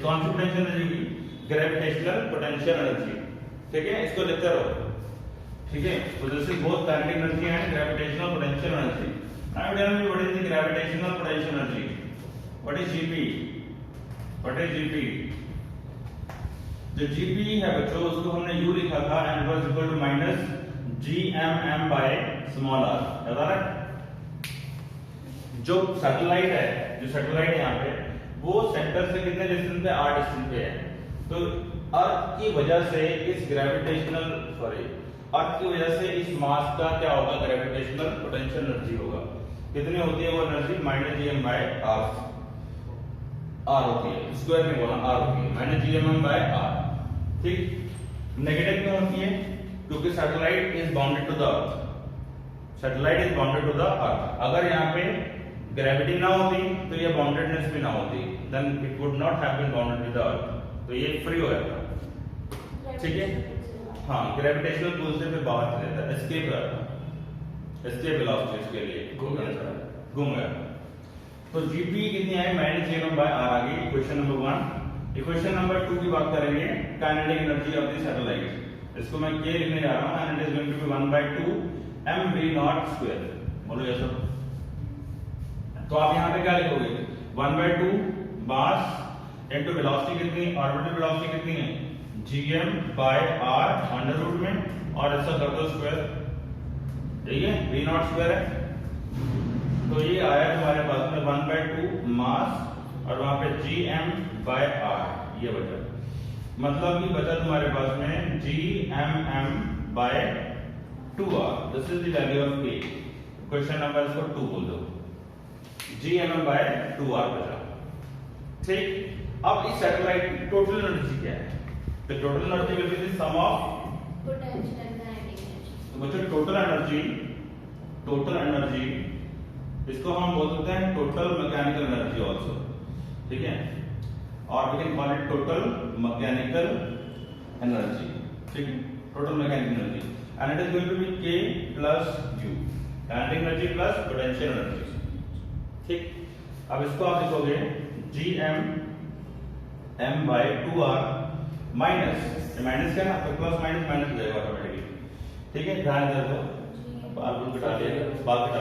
कौन सी पोटेंशियल एनर्जी की, ग्रेविटेशनल पोटेंशियल एनर्जी। ठीक है, इसको लिखते रहो। ठीक है, possesses both kinetic energy and gravitational potential energy। Now tell me what is the gravitational potential energy? What is Gp? जो Gp है बच्चों उसको हमने U लिखा था and was equal to minus gmm by small r। याद आ रहा है? जो सैटेलाइट है यहाँ पे वो सेंटर से कितने डिस्टेंस पे, r डिस्टेंस पे है। तो अर्थ की वजह से इस मास का क्या होगा, ग्रेविटेशनल पोटेंशियल एनर्जी होगा। कितनी होती है वो energy, minus gm by r होती है, स्क्वायर में बोला r होती है, माइनस gmm by r। ठीक, नेगेटिव क्यों होती है, क्योंकि satellite is bounded to the earth. अगर यहाँ पे ग्रेविटी ना होती तो ये बाउंडेडनेस भी ना होती, then it would not have been bounded with the earth, तो ये फ्री हो जाता। ठीक है, हाँ, ग्रेविटेशनल पुल से फिर बाहर चले जाता है, एस्केप वेलोसिटी इसके लिए घूम गया। तो जीपी कितनी आई, माइनस gm by r आ गई, इक्वेशन नंबर 1। इक्वेशन नंबर 2 की बात करेंगे, kinetic energy of the satellite. इसको मैं k लिखने जा रहा हूं, and it is going to be 1/2 mv0 square. बोलो ये सब, तो आप यहां पे क्या लिखोगे, 1/2 मास इनटू वेलोसिटी कितनी, ऑर्बिटल वेलोसिटी कितनी है, gm by r under root में, और ऐसा कर दो स्क्वायर। ठीक है, v0 स्क्वायर है, तो ये आया तुम्हारे पास में 1/2 मास और वहां पे gm by r, ये बचा। मतलब कि बचा तुम्हारे पास में gmm by 2r। This is the value of k। Question number इसको 2 बोल दो, gmm by 2r बचा। ठीक, अब इस सैटेलाइट की टोटल एनर्जी क्या है, तो total energy will be the sum of
potential and kinetic energy.
तो बच्चों टोटल एनर्जी इसको हम बोल सकते हैं टोटल मैकेनिकल एनर्जी आल्सो। ठीक है, और we can call it total mechanical energy. ठीक है, total mechanical energy, and it is going to be k plus u, kinetic energy plus potential energy. ठीक, अब इसको आप लिखोगे gm by 2r minus, minus क्या ना, तो प्लस माइनस हो जाएगा ऑटोमेटिकली। ठीक है, ध्यान दे दो, बाल कटा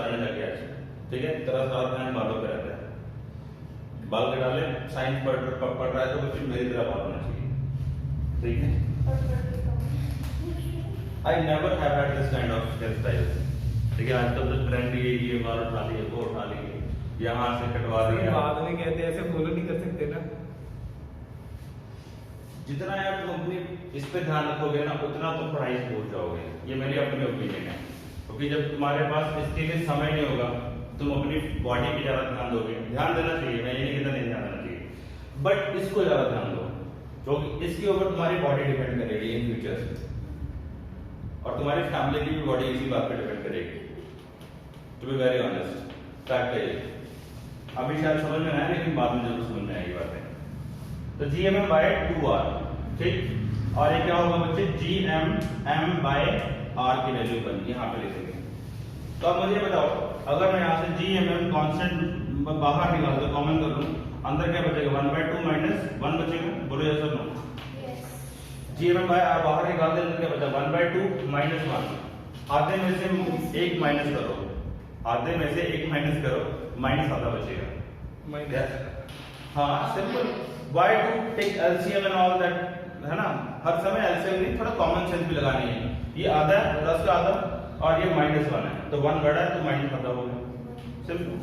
लेने लगे आज। ठीक है, तेरा सारा ध्यान बालों पे रहता है, बाल कटा ले, साइंस पढ़ रहा है तो कुछ मेरी तरह बाल होना चाहिए। ठीक है, I never have had this kind of hairstyle. ठीक है, आजकल तो ट्रेंड ये बाल उठा लिए, वो उठा लिए, यहाँ से कटवा दिया।
बाद में कहते हैं ऐसे फॉलो नहीं कर सकते ना।
जितना यार तुम अपनी इस पे ध्यान रखोगे ना, उतना तुम पढ़ाई से दूर जाओगे। ये मेरी अपनी ओपिनियन है, क्योंकि जब तुम्हारे पास इसके लिए समय नहीं होगा, तुम अपनी बॉडी पे ज्यादा ध्यान दोगे। ध्यान देना चाहिए, मैं ये नहीं कहता नहीं ध्यान देना चाहिए, बट इसको ज्यादा ध्यान दो, क्योंकि इसके ऊपर तुम्हारी बॉडी डिपेंड करेगी इन फ्यूचर, और तुम्हारी फैमिली की भी बॉडी इसी बात पे डिपेंड करेगी। To be very honest, fact है ये। अभी शायद समझ में आया, लेकिन बाद में जरूर समझ में आएगी बातें। तो gmm by 2r। ठीक, और ये क्या होगा बच्चे, gmm by r की वैल्यू बनी, यहाँ पे लिखेंगे। तो अब मुझे बताओ, अगर मैं यहाँ से gmm कांस्टेंट बाहर निकाल दो, कॉमन कर लूं, अंदर क्या बचेगा, 1/2 माइनस 1 बचेगा। बोलो यस और नो। gmm by r बाहर निकाल दे, क्या बचा, 1/2 माइनस 1। आधे में से एक माइनस करो, माइनस आधा बचेगा। हाँ simple, why to take LCM and all that, है ना, हर समय एलसीएम नहीं, थोड़ा कॉमन सेंस भी लगानी है। ये आधा है 10 का आधा और ये -1 है, तो 1 बड़ा है तो माइनस आधा हो गया, सिंपल।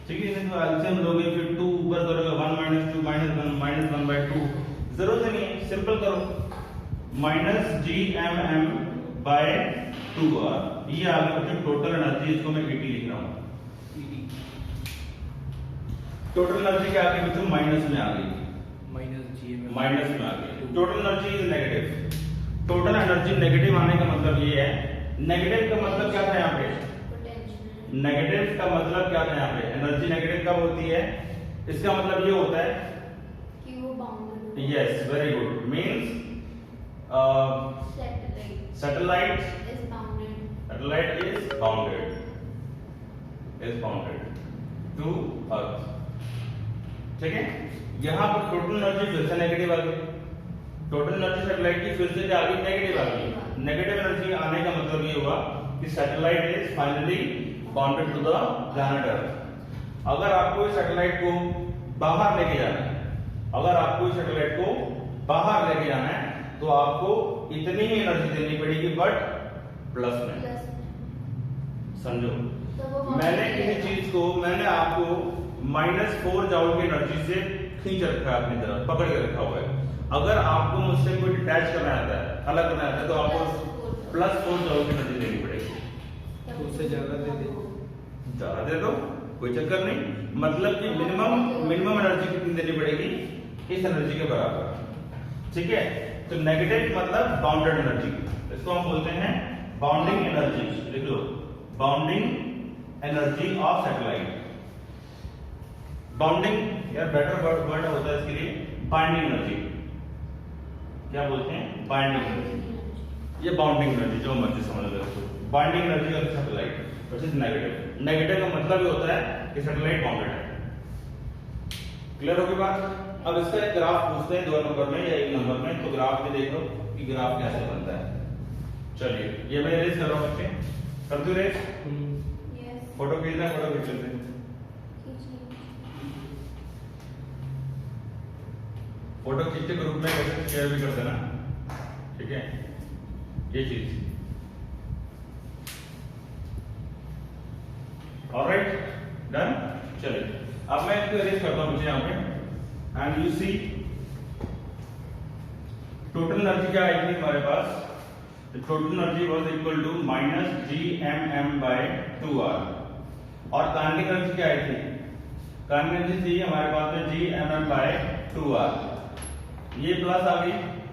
ठीक है, नहीं तो एलसीएम लोगे फिर 2 ऊपर करोगे 1 - 2 -1 -1/2, जरूरत नहीं है, सिंपल करो -GMM/2R। ये आ गया जो टोटल एनर्जी, इसको मैं ET लिख रहा हूँ। टोटल एनर्जी क्या आ गई बच्चों, माइनस में आ गई, माइनस में आ गई। Total energy is negative. Total energy negative आने का मतलब ये है, नेगेटिव का मतलब क्या था यहाँ पे, नेगेटिव का मतलब क्या था यहाँ पे, एनर्जी नेगेटिव कब होती है, इसका मतलब ये होता है
कि वो bounded,
yes very good, means satellite
is bounded,
satellite is bounded to earth। ठीक है, यहाँ पर टोटल एनर्जी फिर से नेगेटिव आ गई, टोटल एनर्जी सैटेलाइट की फिर से क्या आ गई, नेगेटिव आ गई। नेगेटिव एनर्जी आने का मतलब ये हुआ कि satellite is finally bounded to the planet earth. अगर आपको इस सैटेलाइट को बाहर लेके जाना है, अगर आपको इस सैटेलाइट को बाहर लेके जाना है तो आपको इतनी ही एनर्जी देनी पड़ेगी, बट प्लस में, समझो। मैंने किसी चीज को, मैंने आपको -4 जूल की एनर्जी से खींच रखा है अपनी तरफ, पकड़ के रखा हुआ है। अगर आपको मुझसे कोई डिटैच करना आता है, अलग करना आता है, तो आपको +4 जूल की एनर्जी देनी पड़ेगी।
उससे ज्यादा दे दे,
ज्यादा दे दो कोई चक्कर नहीं, मतलब कि मिनिमम एनर्जी कितनी देनी पड़ेगी, इस एनर्जी के बराबर। ठीक है, तो नेगेटिव मतलब बाउंडेड एनर्जी, इसको हम बोलते हैं बाउंडिंग एनर्जी। लिख लो, bounding energy of satellite. Bounding यार बेटर वर्ड होता है इसके लिए, बाइंडिंग एनर्जी। क्या बोलते हैं, बाइंडिंग एनर्जी, ये बाउंडिंग एनर्जी, जो मर्जी समझ लो। Binding energy of satellite versus negative. Negative का मतलब ये होता है कि सैटेलाइट बाउंडेड है। क्लियर होगी बात। अब इसका एक ग्राफ पूछते हैं 2 नंबर में या 1 नंबर में, तो ग्राफ भी देखो कि ग्राफ कैसे बनता है। चलिए ये मैं रेस कर रहा हूँ बच्चे, कर दूं रेस, फोटो खींचना, फोटो खींच लेते हैं। फोटो खींच के ग्रुप में शेयर भी कर देना, ठीक है, ये चीज। Alright, done. चलिए अब मैं इसको रेस करता हूँ मुझे यहाँ पे, and you see total energy क्या आएगी हमारे पास, total energy was equal to -GMM/2R। और काइनेटिक एनर्जी क्या आई थी, काइनेटिक एनर्जी थी हमारे पास में GMM/2R। ये प्लस आ गई,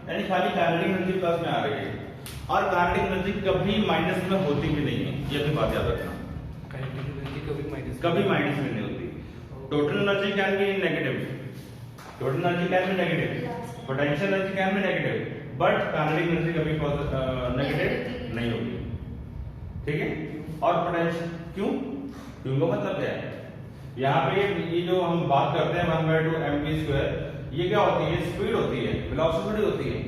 यानी खाली काइनेटिक एनर्जी प्लस में आ रही है, और काइनेटिक एनर्जी कभी माइनस में होती भी नहीं है, ये भी बात याद रखना।
काइनेटिक एनर्जी
कभी माइनस में नहीं होती। Total energy can be negative, total energy can be negative, potential energy can be negative, but kinetic energy कभी नेगेटिव नहीं होगी। ठीक है, और पोटेंशियल क्यों का मतलब क्या है, यहाँ पे ये जो हम बात करते हैं 1/2 mv², ये क्या होती है, स्पीड होती है, वेलोसिटी होती है।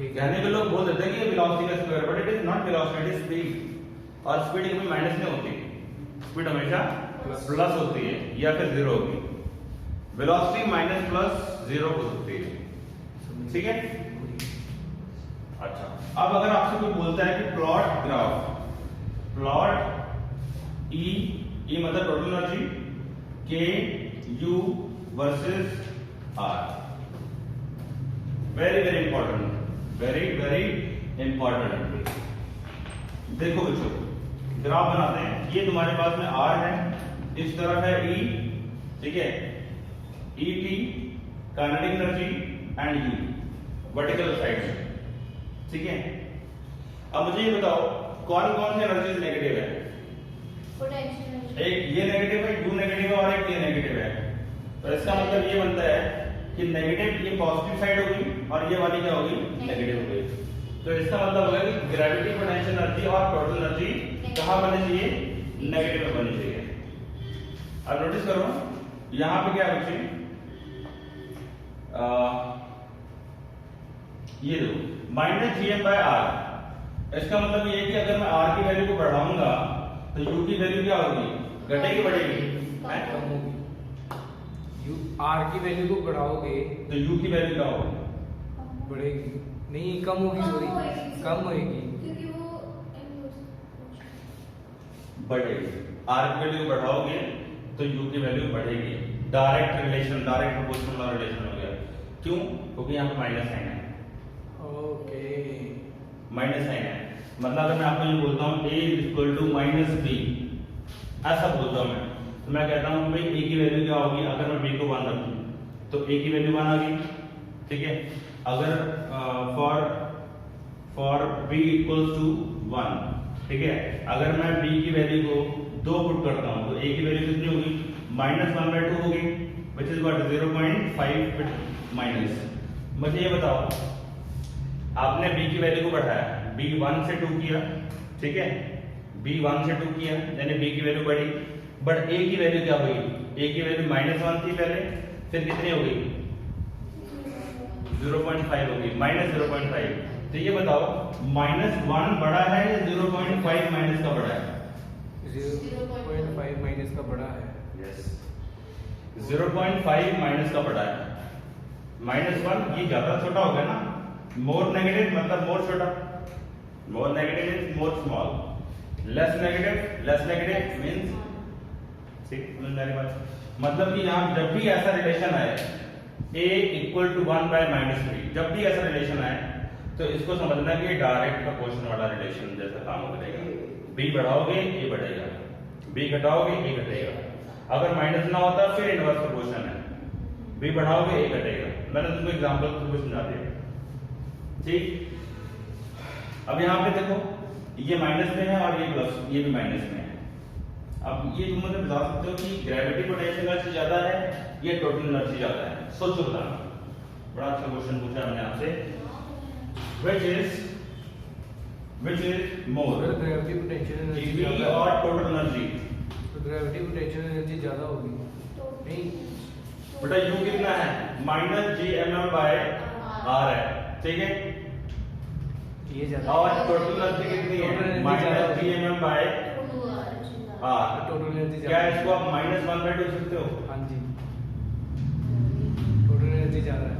कहने के लोग बोल देते हैं कि ये वेलोसिटी का square, but it is not velocity, it is speed. और स्पीड कभी माइनस नहीं होती, स्पीड हमेशा प्लस होती है या फिर 0 होगी। वेलोसिटी -+0 हो सकती है, ठीक है। अच्छा, अब अगर आपसे कोई बोलता है कि प्लॉट ग्राफ, प्लॉट E मतलब total energy, K U versus R, very very important, very very important. देखो बच्चों, ग्राफ बनाते हैं। ये तुम्हारे पास में R है, इस तरफ है E, ठीक है, ET kinetic energy and U vertical side से, ठीक है। अब मुझे ये बताओ कौन कौन सी एनर्जी नेगेटिव है, एक ये नेगेटिव है, U नेगेटिव है, और एक ये नेगेटिव है। तो इसका मतलब ये बनता है कि नेगेटिव ये पॉजिटिव साइड होगी और ये वाली क्या होगी, नेगेटिव होगी। तो इसका मतलब होगा कि ग्रेविटी, पोटेंशियल एनर्जी और टोटल एनर्जी कहाँ बननी चाहिए, नेगेटिव में बननी चाहिए। अब नोटिस करो यहाँ पे क्या है बच्चे, ये दो -GM/R। इसका मतलब ये है कि अगर मैं R की वैल्यू को बढ़ाऊंगा तो U की वैल्यू क्या होगी, घटेगी बढ़ेगी,
कम होगी। यू आर की वैल्यू को बढ़ाओगे
तो यू की वैल्यू क्या होगी?
बढ़ेगी, नहीं कम होगी, सॉरी कम होएगी।
क्योंकि वो
बढ़ेगी। आर की वैल्यू बढ़ाओगे तो यू की वैल्यू बढ़ेगी। डायरेक्ट रिलेशन, डायरेक्ट प्रोपोर्शनल वाला रिलेशन हो गया। क्यों? क्योंकि यहाँ पे माइनस साइन है।
ओके,
माइनस साइन है मतलब अगर मैं आपको ये बोलता हूँ a is equal to minus b, ऐसा बोलता हूँ मैं, तो मैं कहता हूँ भाई a की वैल्यू क्या होगी अगर मैं b को 1 रखूँ, तो a की वैल्यू 1 आ गई, ठीक है। अगर फॉर b इक्वल्स टू 1, ठीक है, अगर मैं b की वैल्यू को 2 पुट करता हूँ तो a की वैल्यू कितनी होगी? -1/2 होगी, विच इज व्हाट 0.5 माइनस। मुझे ये बताओ, आपने b की वैल्यू को बढ़ाया, b 1 से 2 किया, ठीक है, b 1 से 2 किया यानी b की वैल्यू बढ़ी, बट a की वैल्यू क्या हुई? a की वैल्यू -1 थी पहले, फिर कितनी हो गई? 0.5 हो गई, -0.5। तो ये बताओ -1 बड़ा है या 0.5 माइनस का बड़ा है?
0.5 माइनस का बड़ा है।
यस, 0.5 माइनस का बड़ा है। -1 ये ज्यादा छोटा हो गया ना, मोर नेगेटिव मतलब मोर छोटा, more negative means more small, less negative means, ठीक समझ में आ रही बात? मतलब कि यहाँ जब भी ऐसा रिलेशन आए a इक्वल टू 1/-3, जब भी ऐसा रिलेशन आए तो इसको समझना कि डायरेक्ट प्रोपोर्शन वाला रिलेशन जैसा काम करेगा। b बढ़ाओगे a बढ़ेगा, b घटाओगे a घटेगा। अगर माइनस ना होता फिर इनवर्स प्रोपोर्शन है, b बढ़ाओगे a घटेगा। मैंने तुमको एग्जांपल थ्रू समझा दिया, ठीक। अब यहाँ पे देखो ये माइनस में है और ये प्लस, ये भी माइनस में है। अब ये तुम मुझे बता सकते हो कि ग्रेविटी पोटेंशियल एनर्जी ज्यादा है या टोटल एनर्जी ज्यादा है? सोचो बताना। बड़ा अच्छा क्वेश्चन पूछा मैंने आपसे। which is more,
अगर ग्रेविटी पोटेंशियल एनर्जी
जीवी
ज्यादा
और टोटल एनर्जी?
तो ग्रेविटी पोटेंशियल एनर्जी ज्यादा होगी। नहीं,
बेटा u कितना है? -gmm/r है, ठीक है,
ये ज्यादा
और टोटल एनर्जी कितनी है? -gmm/r।
टोटल एनर्जी
क्या
ज्यादा
इसको आप -1/2 लिख सकते हो?
हाँ जी, टोटल एनर्जी ज्यादा है।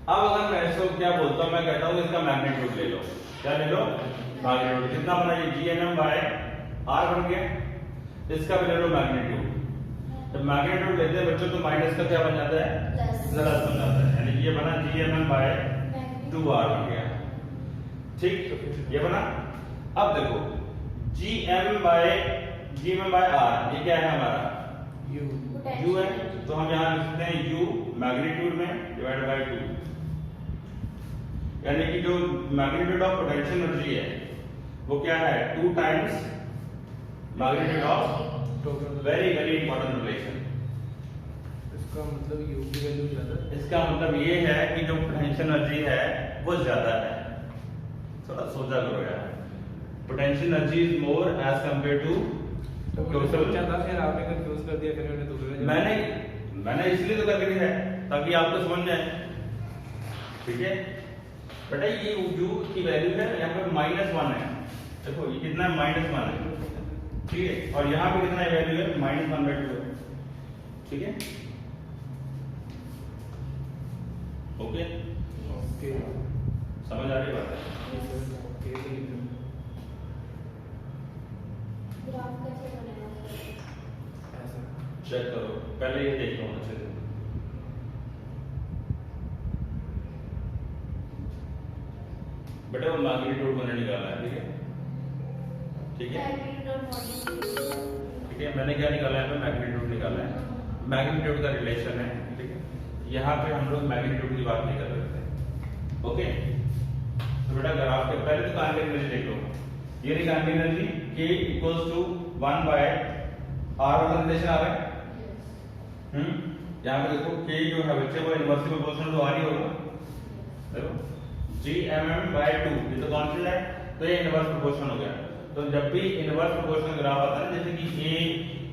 अब अगर मैं इसको क्या बोलता हूँ, मैं कहता हूँ इसका मैग्नीट्यूड ले लो। क्या ले लो? मैग्नीट्यूड। कितना बना? ये gmm/r बन गया। इसका भी ले लो मैग्नीट्यूड। जब मैग्नीट्यूड लेते हैं बच्चों तो माइनस का क्या बन जाता है? प्लस बन जाता है, यानी ये बना gmm/2r बन गया, ठीक, ये बना। अब देखो gmm/r ये क्या है हमारा? u है, तो हम यहाँ लिख सकते हैं u मैग्नीट्यूड में डिवाइड बाय 2, यानी कि जो मैग्नीट्यूड ऑफ पोटेंशियल एनर्जी है वो क्या है? 2 times magnitude of
total.
Very very important relation.
इसका मतलब u की वैल्यू ज्यादा है।
इसका मतलब ये है कि जो पोटेंशियल एनर्जी है वो ज्यादा है। थोड़ा सोचा करो यार, potential energy is more as compare to
तो सोचा था, फिर आपने कंफ्यूज कर दिया, फिर मैंने दूसरा
मैंने इसलिए तो करके दिया है ताकि आपको समझ में आए, ठीक है। बेटा ये u की वैल्यू है यहाँ पे -1 है, देखो ये कितना है? -1 है, ठीक है, और यहाँ पे कितना वैल्यू है? -1/2 है, ठीक है, ओके,
ओके
समझ आ रही बात है?
ग्राफ कैसे बनेगा?
ऐसा
चेक करो, पहले ये देख लो अच्छे से। बेटा वो मैग्नीट्यूड मैंने निकाला है, ठीक है, ठीक है, ठीक है, मैंने क्या निकाला है? मैग्नीट्यूड निकाला है, मैग्नीट्यूड का रिलेशन है, ठीक है। यहाँ पे हम लोग मैग्नीट्यूड की बात नहीं कर रहे थे, ओके। तो बेटा ग्राफ के पहले तो कांटिक एनर्जी देख लो, ये रही kinetic energy k equals to 1/r वाला रिलेशन आ रहा है। यहाँ पे देखो k जो है बच्चे वो इनवर्सली प्रोपोर्शनल तो आ रही होगा, देखो gmm/2 ये तो कांस्टेंट है, तो ये इनवर्स प्रोपोर्शनल हो गया। तो जब भी इनवर्स प्रोपोर्शनल ग्राफ आता है जैसे कि a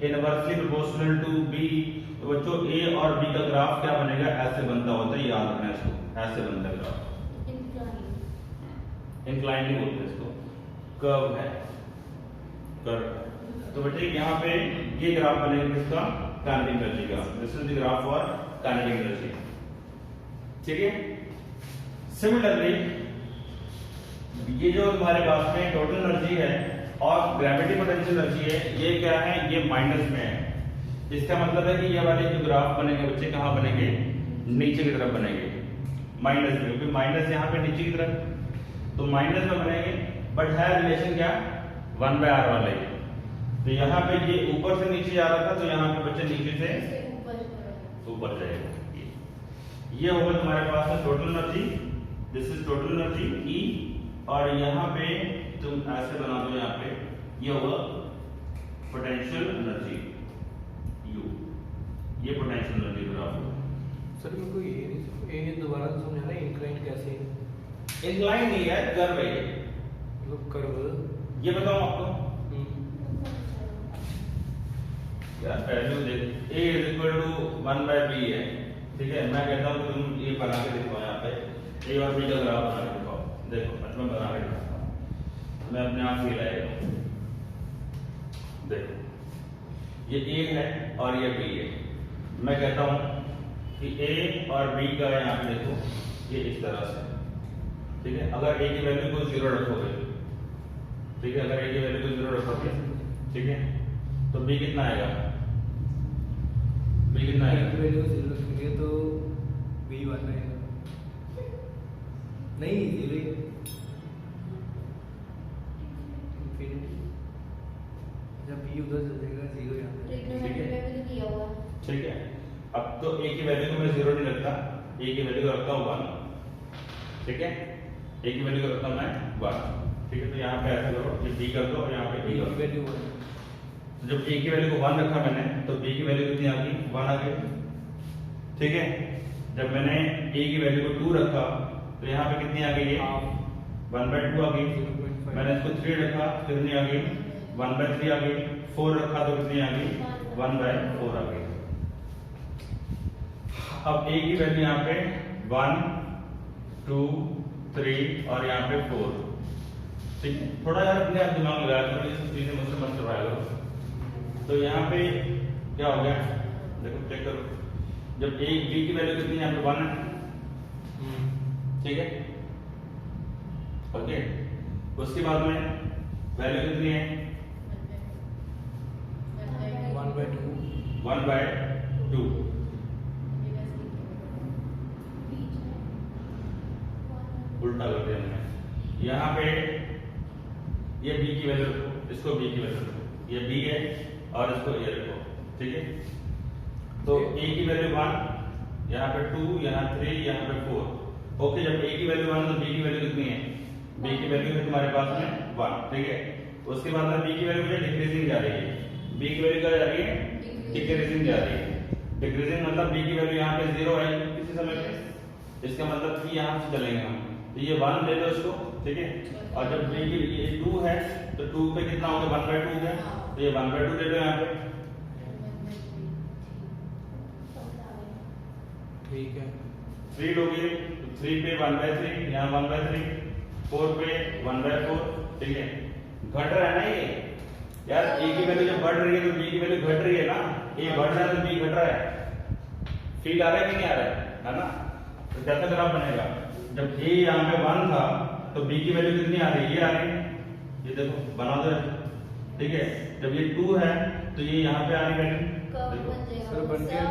inversely proportional to b, तो बच्चों a और b का ग्राफ क्या बनेगा? ऐसे बनता होता है, याद रखना इसको, ऐसे बनता है ग्राफ। इंक्लाइन नहीं बोलते इसको, कर्व है, कर्व। तो बेटे यहाँ पे ये ग्राफ बनेगा किसका? काइनेटिक एनर्जी का। This is the graph for kinetic energy. ठीक है, सिमिलरली ये जो हमारे पास में टोटल एनर्जी है और ग्रेविटी पोटेंशियल एनर्जी है, ये क्या है, ये माइनस में है। इसका मतलब है कि ये वाले जो ग्राफ बनेंगे बच्चे कहाँ बनेंगे, नीचे की तरफ बनेंगे, माइनस में, क्योंकि माइनस यहाँ पे नीचे की तरफ, तो माइनस में बनेंगे। बट है रिलेशन क्या, 1/r वाले। तो यहाँ पे ये ऊपर से नीचे जा रहा था, तो यहाँ पे बच्चे नीचे से ऊपर जाएगा। ये होगा तुम्हारे पास में total energy, this is total energy E, और यहाँ पे तुम ऐसे बना दो, यहाँ पे ये होगा पोटेंशियल एनर्जी U, ये पोटेंशियल एनर्जी ग्राफ।
सर मेरे को ये दोबारा समझाना, इंक्लाइन कैसे है?
इंक्लाइन नहीं है, कर्व है ये,
मतलब कर्व।
ये बताओ आपको यार, वैल्यू देख, A = 1/b है। ठीक है, मैं कहता हूँ कि तुम ये बना के दिखाओ, यहाँ पे A और B का ग्राफ बना के दिखाओ। देखो मैं बना के दिखाता हूँ, मैं अपने आप फील आएगा। देखो ये A है और ये B है। मैं कहता हूँ कि A और B का यहाँ पे देखो, ये इस तरह से। ठीक है, अगर A की वैल्यू को 0 रखोगे, ठीक है, अगर A की वैल्यू को 0 रखोगे, ठीक है, तो B कितना आएगा, B कितना आएगा,
की वैल्यू 0 रखेंगे तो B 1 आएगा, नहीं 0 इंफिनिटी, जब B उधर चल जाएगा 0 यहाँ पे।
ट्रिग्नोमेट्री में भी दिया हुआ है।
ठीक है। अब तो A की वैल्यू को मैं 0 नहीं रखता, A की वैल्यू को रखता हूँ 1। ठीक है, A की वैल्यू को रखता हूँ मैं 1। ठीक है, तो यहाँ पे ऐसा करो, ये B कर दो और यहाँ पे B कर दो।
वैल्यू 1,
तो जब A की वैल्यू को 1 रखा मैंने, तो B की वैल्यू कितनी आ गई, 1 आ गई। ठीक है, जब मैंने A की वैल्यू को 2 रखा, तो यहाँ पे कितनी आ गई है, 1/2 आ गई। मैंने इसको 3 रखा, कितनी आ गई, 1/3 आ गई। 4 रखा तो कितनी आ गई, 1/4 आ गई। अब A की वैल्यू यहाँ पे 1, 2, 3 और यहाँ पे 4। ठीक है, थोड़ा यार अपने आप दिमाग लगाया करो, ये सब चीजें मुझसे मत करवाया करो। तो यहाँ पे क्या हो गया, देखो चेक करो, जब A B की वैल्यू कितनी है, यहाँ पे 1 है। ठीक है, ओके, उसके बाद में वैल्यू कितनी है,
1/2,
1/2। उल्टा कर दिया हमने। यहाँ पे ये B की वैल्यू रखो, इसको B की वैल्यू रखो, ये B है और इसको A रखो। ठीक है, तो A की वैल्यू 1, यहाँ पे 2, यहाँ 3, यहाँ पे 4। ओके, जब A की वैल्यू 1 तो B की वैल्यू कितनी है, B की वैल्यू है तुम्हारे पास में 1। ठीक है, उसके बाद में B की वैल्यू मुझे डिक्रीजिंग जा रही है। B की वैल्यू क्या जा रही है, डिक्रीजिंग जा रही है। डिक्रीजिंग मतलब B की वैल्यू यहाँ पे 0 है किसी समय पे, इसका मतलब कि यहाँ से चलेंगे हम, तो ये 1 ले लो इसको। ठीक है, और जब B की ये 2 है, तो 2 पे कितना हो गया, 1/2 है, तो ये 1/2 ले लो यहाँ पे।
ठीक है,
3 लोगे तो 3 पे 1/3, यहाँ 1/3, 4 पे 1/4। ठीक है, घट रहा है ना ये यार, A की वैल्यू जब बढ़ रही है तो B की वैल्यू घट रही है ना, A बढ़ रहा है तो B घट रहा है। फील आ रहा है कि नहीं आ रहा है ना? तो कैसा ग्राफ बनेगा, जब A यहाँ पे 1 था तो B की वैल्यू कितनी आ रही है, ये आ रही है, ये देखो बना दो। ठीक है, जब ये 2 है तो ये यहाँ पे आ रही वैल्यू,
सर बन गया,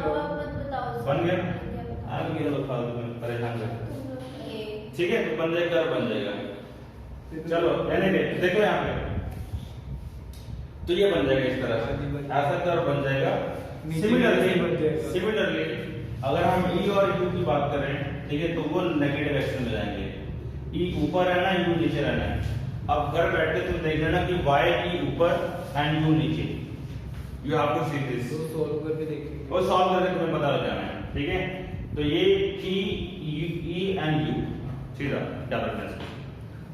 बन गया, आ गया, तो फालतू में परेशान करते। ठीक है, तो बन जाएगा, बन जाएगा। चलो एनीवे देखो यहाँ पे, तो ये बन जाएगा इस तरह से, ऐसा कर्व बन जाएगा। सिमिलरली अगर हम E और U की बात करें, ठीक है, तो वो नेगेटिव एक्शन में जाएंगे। E ऊपर है ना, U नीचे रहना है। अब घर बैठ के तुम देख लेना कि Y E ऊपर एंड U नीचे, you have to see this.
तो सॉल्व करके देखिए,
वो सॉल्व करके तुम्हें पता लग जाना है। ठीक है, तो ये E एंड U सीधा क्या रखना है।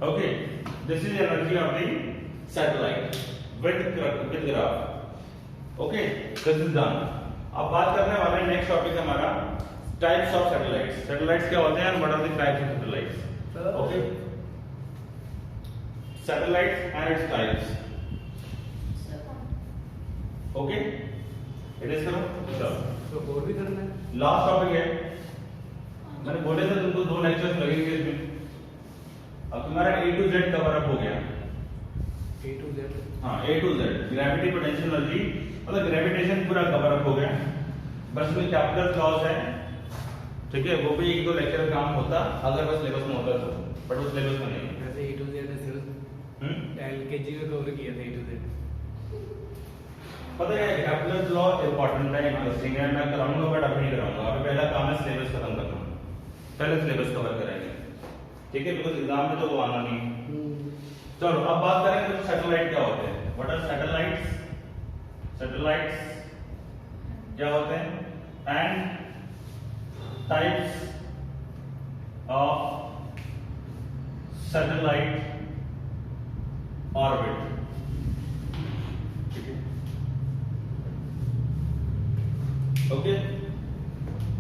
Okay, this is energy of the satellite with graph. Okay, this is done. अब बात करने वाले हैं, नेक्स्ट टॉपिक हमारा टाइप्स ऑफ सैटेलाइट्स। सैटेलाइट्स क्या होते हैं, what are the types of satellites. Okay, satellites and its types. Okay, erase करो। चलो
तो और भी करना है।
लास्ट टॉपिक है, मैंने बोले थे तुमको 2 लेक्चर्स लगेंगे इसमें। अब तुम्हारा A to Z cover up हो गया।
A to Z।
हाँ, A to Z gravity, potential energy, मतलब ग्रेविटेशन पूरा कवर अप हो गया। बस में कैपिटल लॉस है, ठीक है, वो भी 1-2 लेक्चर का काम होता अगर बस सिलेबस में होता तो, बट वो सिलेबस में नहीं है।
वैसे A to Z सिर्फ LKG में कवर किया था A to Z।
पता है कैपिटल लॉ इंपॉर्टेंट है, इंटरेस्टिंग है, मैं कराऊंगा बट अभी नहीं कराऊंगा। अभी पहला काम है सिलेबस खत्म करना, पहले सिलेबस कवर करेंगे, ठीक है, बिकॉज एग्जाम में तो वो आना नहीं। चलो अब बात करेंगे तो सैटेलाइट क्या होते हैं। What are satellites? सैटेलाइट्स क्या होते हैं and types of satellite orbit, ठीक है, okay.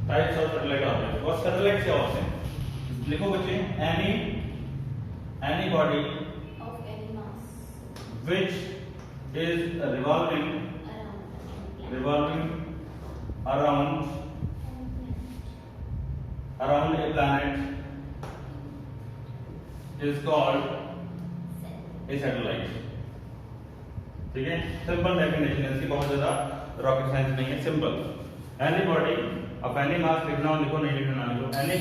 Types of satellite orbit. और सैटेलाइट क्या होते हैं? लिखो बच्चे, any body
of any mass
which is revolving around a planet is called a satellite, ठीक है। सिंपल डेफिनेशन है इसकी, बहुत ज्यादा रॉकेट साइंस नहीं है, simple. Any body of any mass, लिखना लिखो नहीं लिखना ना लिखो, एनी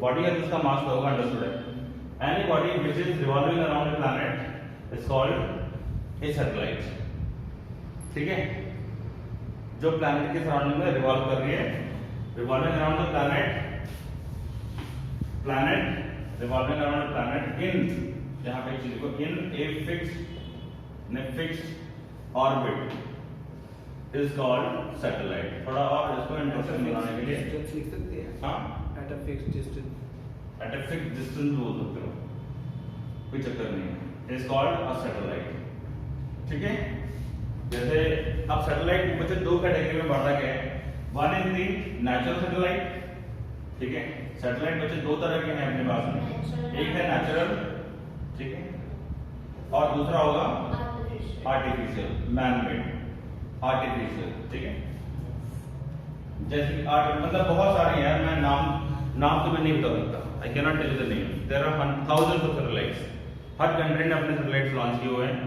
बॉडी है जिसका मास होगा, अंडरस्टूड है। Any body which is revolving around a planet is called a satellite, ठीक है। जो प्लैनेट के सराउंडिंग में रिवॉल्व कर रही है, revolving around the planet revolving around the planet in, यहां पे चीज को, in a fixed orbit is called satellite. थोड़ा और इसको इंटरेस्टिंग बनाने के लिए
डिस्टेंस लिख सकते हैं।
हाँ,
at a fixed distance,
at a fixed distance बोल सकते हो, कोई चक्कर नहीं है, इज कॉल्ड अ सैटेलाइट, ठीक है। जैसे अब सैटेलाइट बच्चे 2 कैटेगरी में बांटा गया है। One is the natural satellite, ठीक है। सैटेलाइट बच्चे 2 तरह के हैं अपने पास में, एक है नेचुरल, ठीक है, और दूसरा होगा आर्टिफिशियल, मैन मेड, आर्टिफिशियल, ठीक है। जैसे मतलब बहुत सारे हैं, मैं नाम तो मैं नहीं बता सकता, I can not tell you the name. There are thousands of satellites, हर कंट्री ने अपने सैटेलाइट्स लॉन्च किए हुए हैं,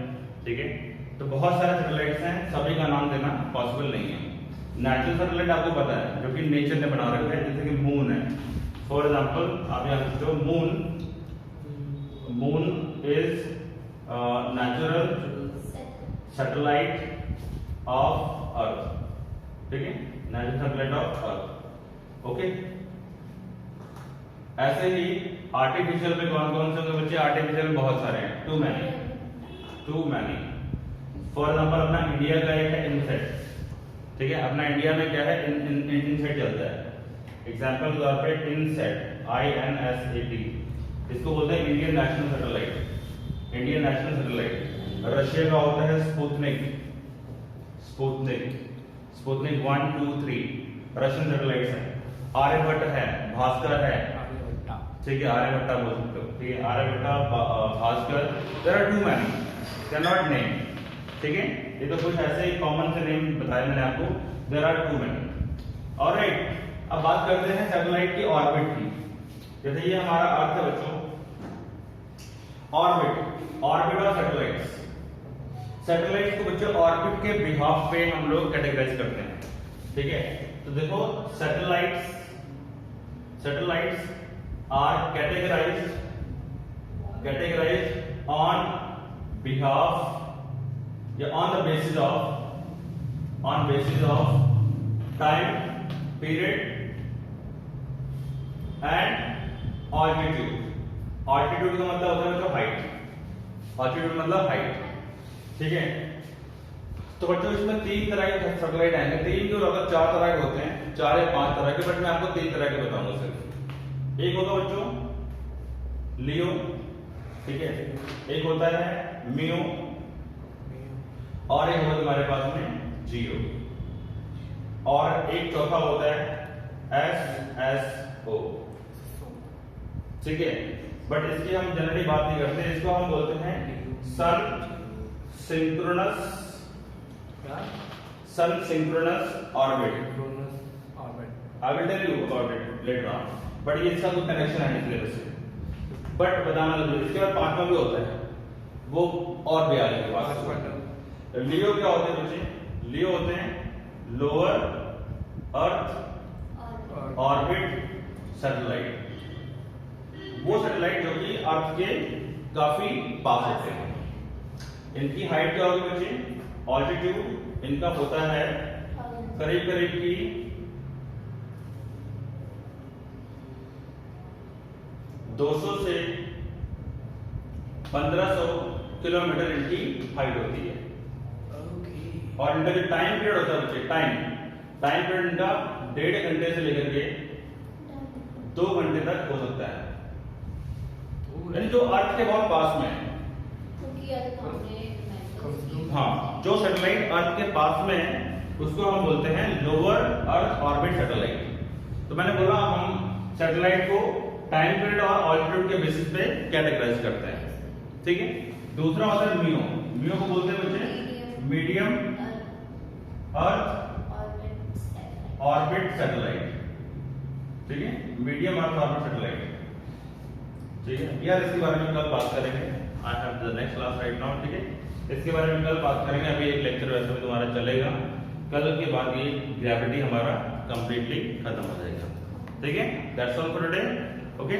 ठीक है। तो बहुत सारे सैटेलाइट्स हैं, सभी का नाम देना पॉसिबल नहीं है। नेचुरल सैटेलाइट आपको पता है, जो कि नेचर ने बना रखे हैं, जैसे कि मून है, फॉर एग्जांपल आप यहाँ देखो, moon is natural satellite of earth, ठीक है, natural satellite of earth, okay. ऐसे ही आर्टिफिशियल में कौन कौन से होंगे बच्चे? आर्टिफिशियल में बहुत सारे हैं, टू मैनी। फॉर एग्जांपल अपना इंडिया का एक है इनसेट, ठीक है, अपना इंडिया में क्या है, इनसेट चलता है। एग्जांपल के तौर पे इनसेट, INSAT, इसको बोलते हैं Indian national satellite, Indian national satellite. Russia का होता है स्पुतनिक 1, 2, 3 रशियन सैटेलाइट्स हैं। आर्यभट्ट है, भास्कर है, ठीक है, आर्यभट्टा बोल सकते हो, ठीक है, Aryabhata, Bhaskara. There are too many, can not name, ठीक है। ये तो कुछ ऐसे ही कॉमन से नेम बताए मैंने आपको, there are too many. Alright, अब बात करते हैं सैटेलाइट की ऑर्बिट की। जैसे ये हमारा अर्थ है बच्चों, ऑर्बिट ऑफ सैटेलाइट्स। सैटेलाइट्स को बच्चों ऑर्बिट के बिहाफ पे हम लोग कैटेगराइज करते हैं, ठीक है। तो देखो satellites are categorized on behalf या on basis of time period and altitude. Altitude का मतलब होता है हाइट, ऑल्टीट्यूड मतलब हाइट, ठीक है। तो बच्चों इसमें 3 तरह के सैटेलाइट आएंगे, 3 जो अगर 4 तरह के होते हैं, 4 या 5 तरह के, बट मैं आपको 3 तरह के बताऊंगा सिर्फ। एक होगा बच्चों लियो, ठीक है, एक होता है मियो, और एक होगा तुम्हारे पास में जियो, और एक चौथा होता है SSO, ठीक है। बट इसकी हम जनरली बात नहीं करते, इसको हम बोलते हैं सन sun synchronous orbit.
Synchronous orbit.
I will tell you about it later on. But ये इसका कोई कनेक्शन है नहीं सिलेबस से. बट बताना जरूरी. इसके बाद पांचवा भी होता है, वो और भी आगे के
पांच
बाद.
क्वांटम.
लियो क्या होते हैं बच्चे? लियो होते हैं लोअर अर्थ ऑर्बिट सैटेलाइट. वो सैटेलाइट जो कि अर्थ के काफी पास होते हैं. इनकी हाइट क्या होगी बच्चे? ऑल्टीट्यूड इनका होता है करीब करीब की 200 से 1500 किलोमीटर इनकी हाइट होती है. और इनका जो टाइम पीरियड होता है बच्चे, टाइम पीरियड इनका 1.5 घंटे से लेकर के 2 घंटे तक हो सकता है. यानी जो अर्थ के बहुत पास में है. हाँ, जो सैटेलाइट अर्थ के पास में है उसको हम बोलते हैं लोअर अर्थ ऑर्बिट सैटेलाइट. तो मैंने बोला हम सैटेलाइट को टाइम पीरियड और ऑल्टीट्यूड के बेसिस पे कैटेगराइज करते हैं. ठीक है. दूसरा होता है मियो. मियो को बोलते हैं बच्चे मीडियम अर्थ ऑर्बिट सैटेलाइट. ठीक है, मीडियम अर्थ ऑर्बिट सैटेलाइट. ठीक है यार, इसके बारे में कल बात करेंगे. I have the next class right now. ठीक है, इसके बारे में कल बात करेंगे. अभी एक लेक्चर वैसे में तुम्हारा चलेगा. कल के बाद ये ग्रेविटी हमारा कंप्लीटली खत्म हो जाएगा. ठीक है, that's all for today. Okay.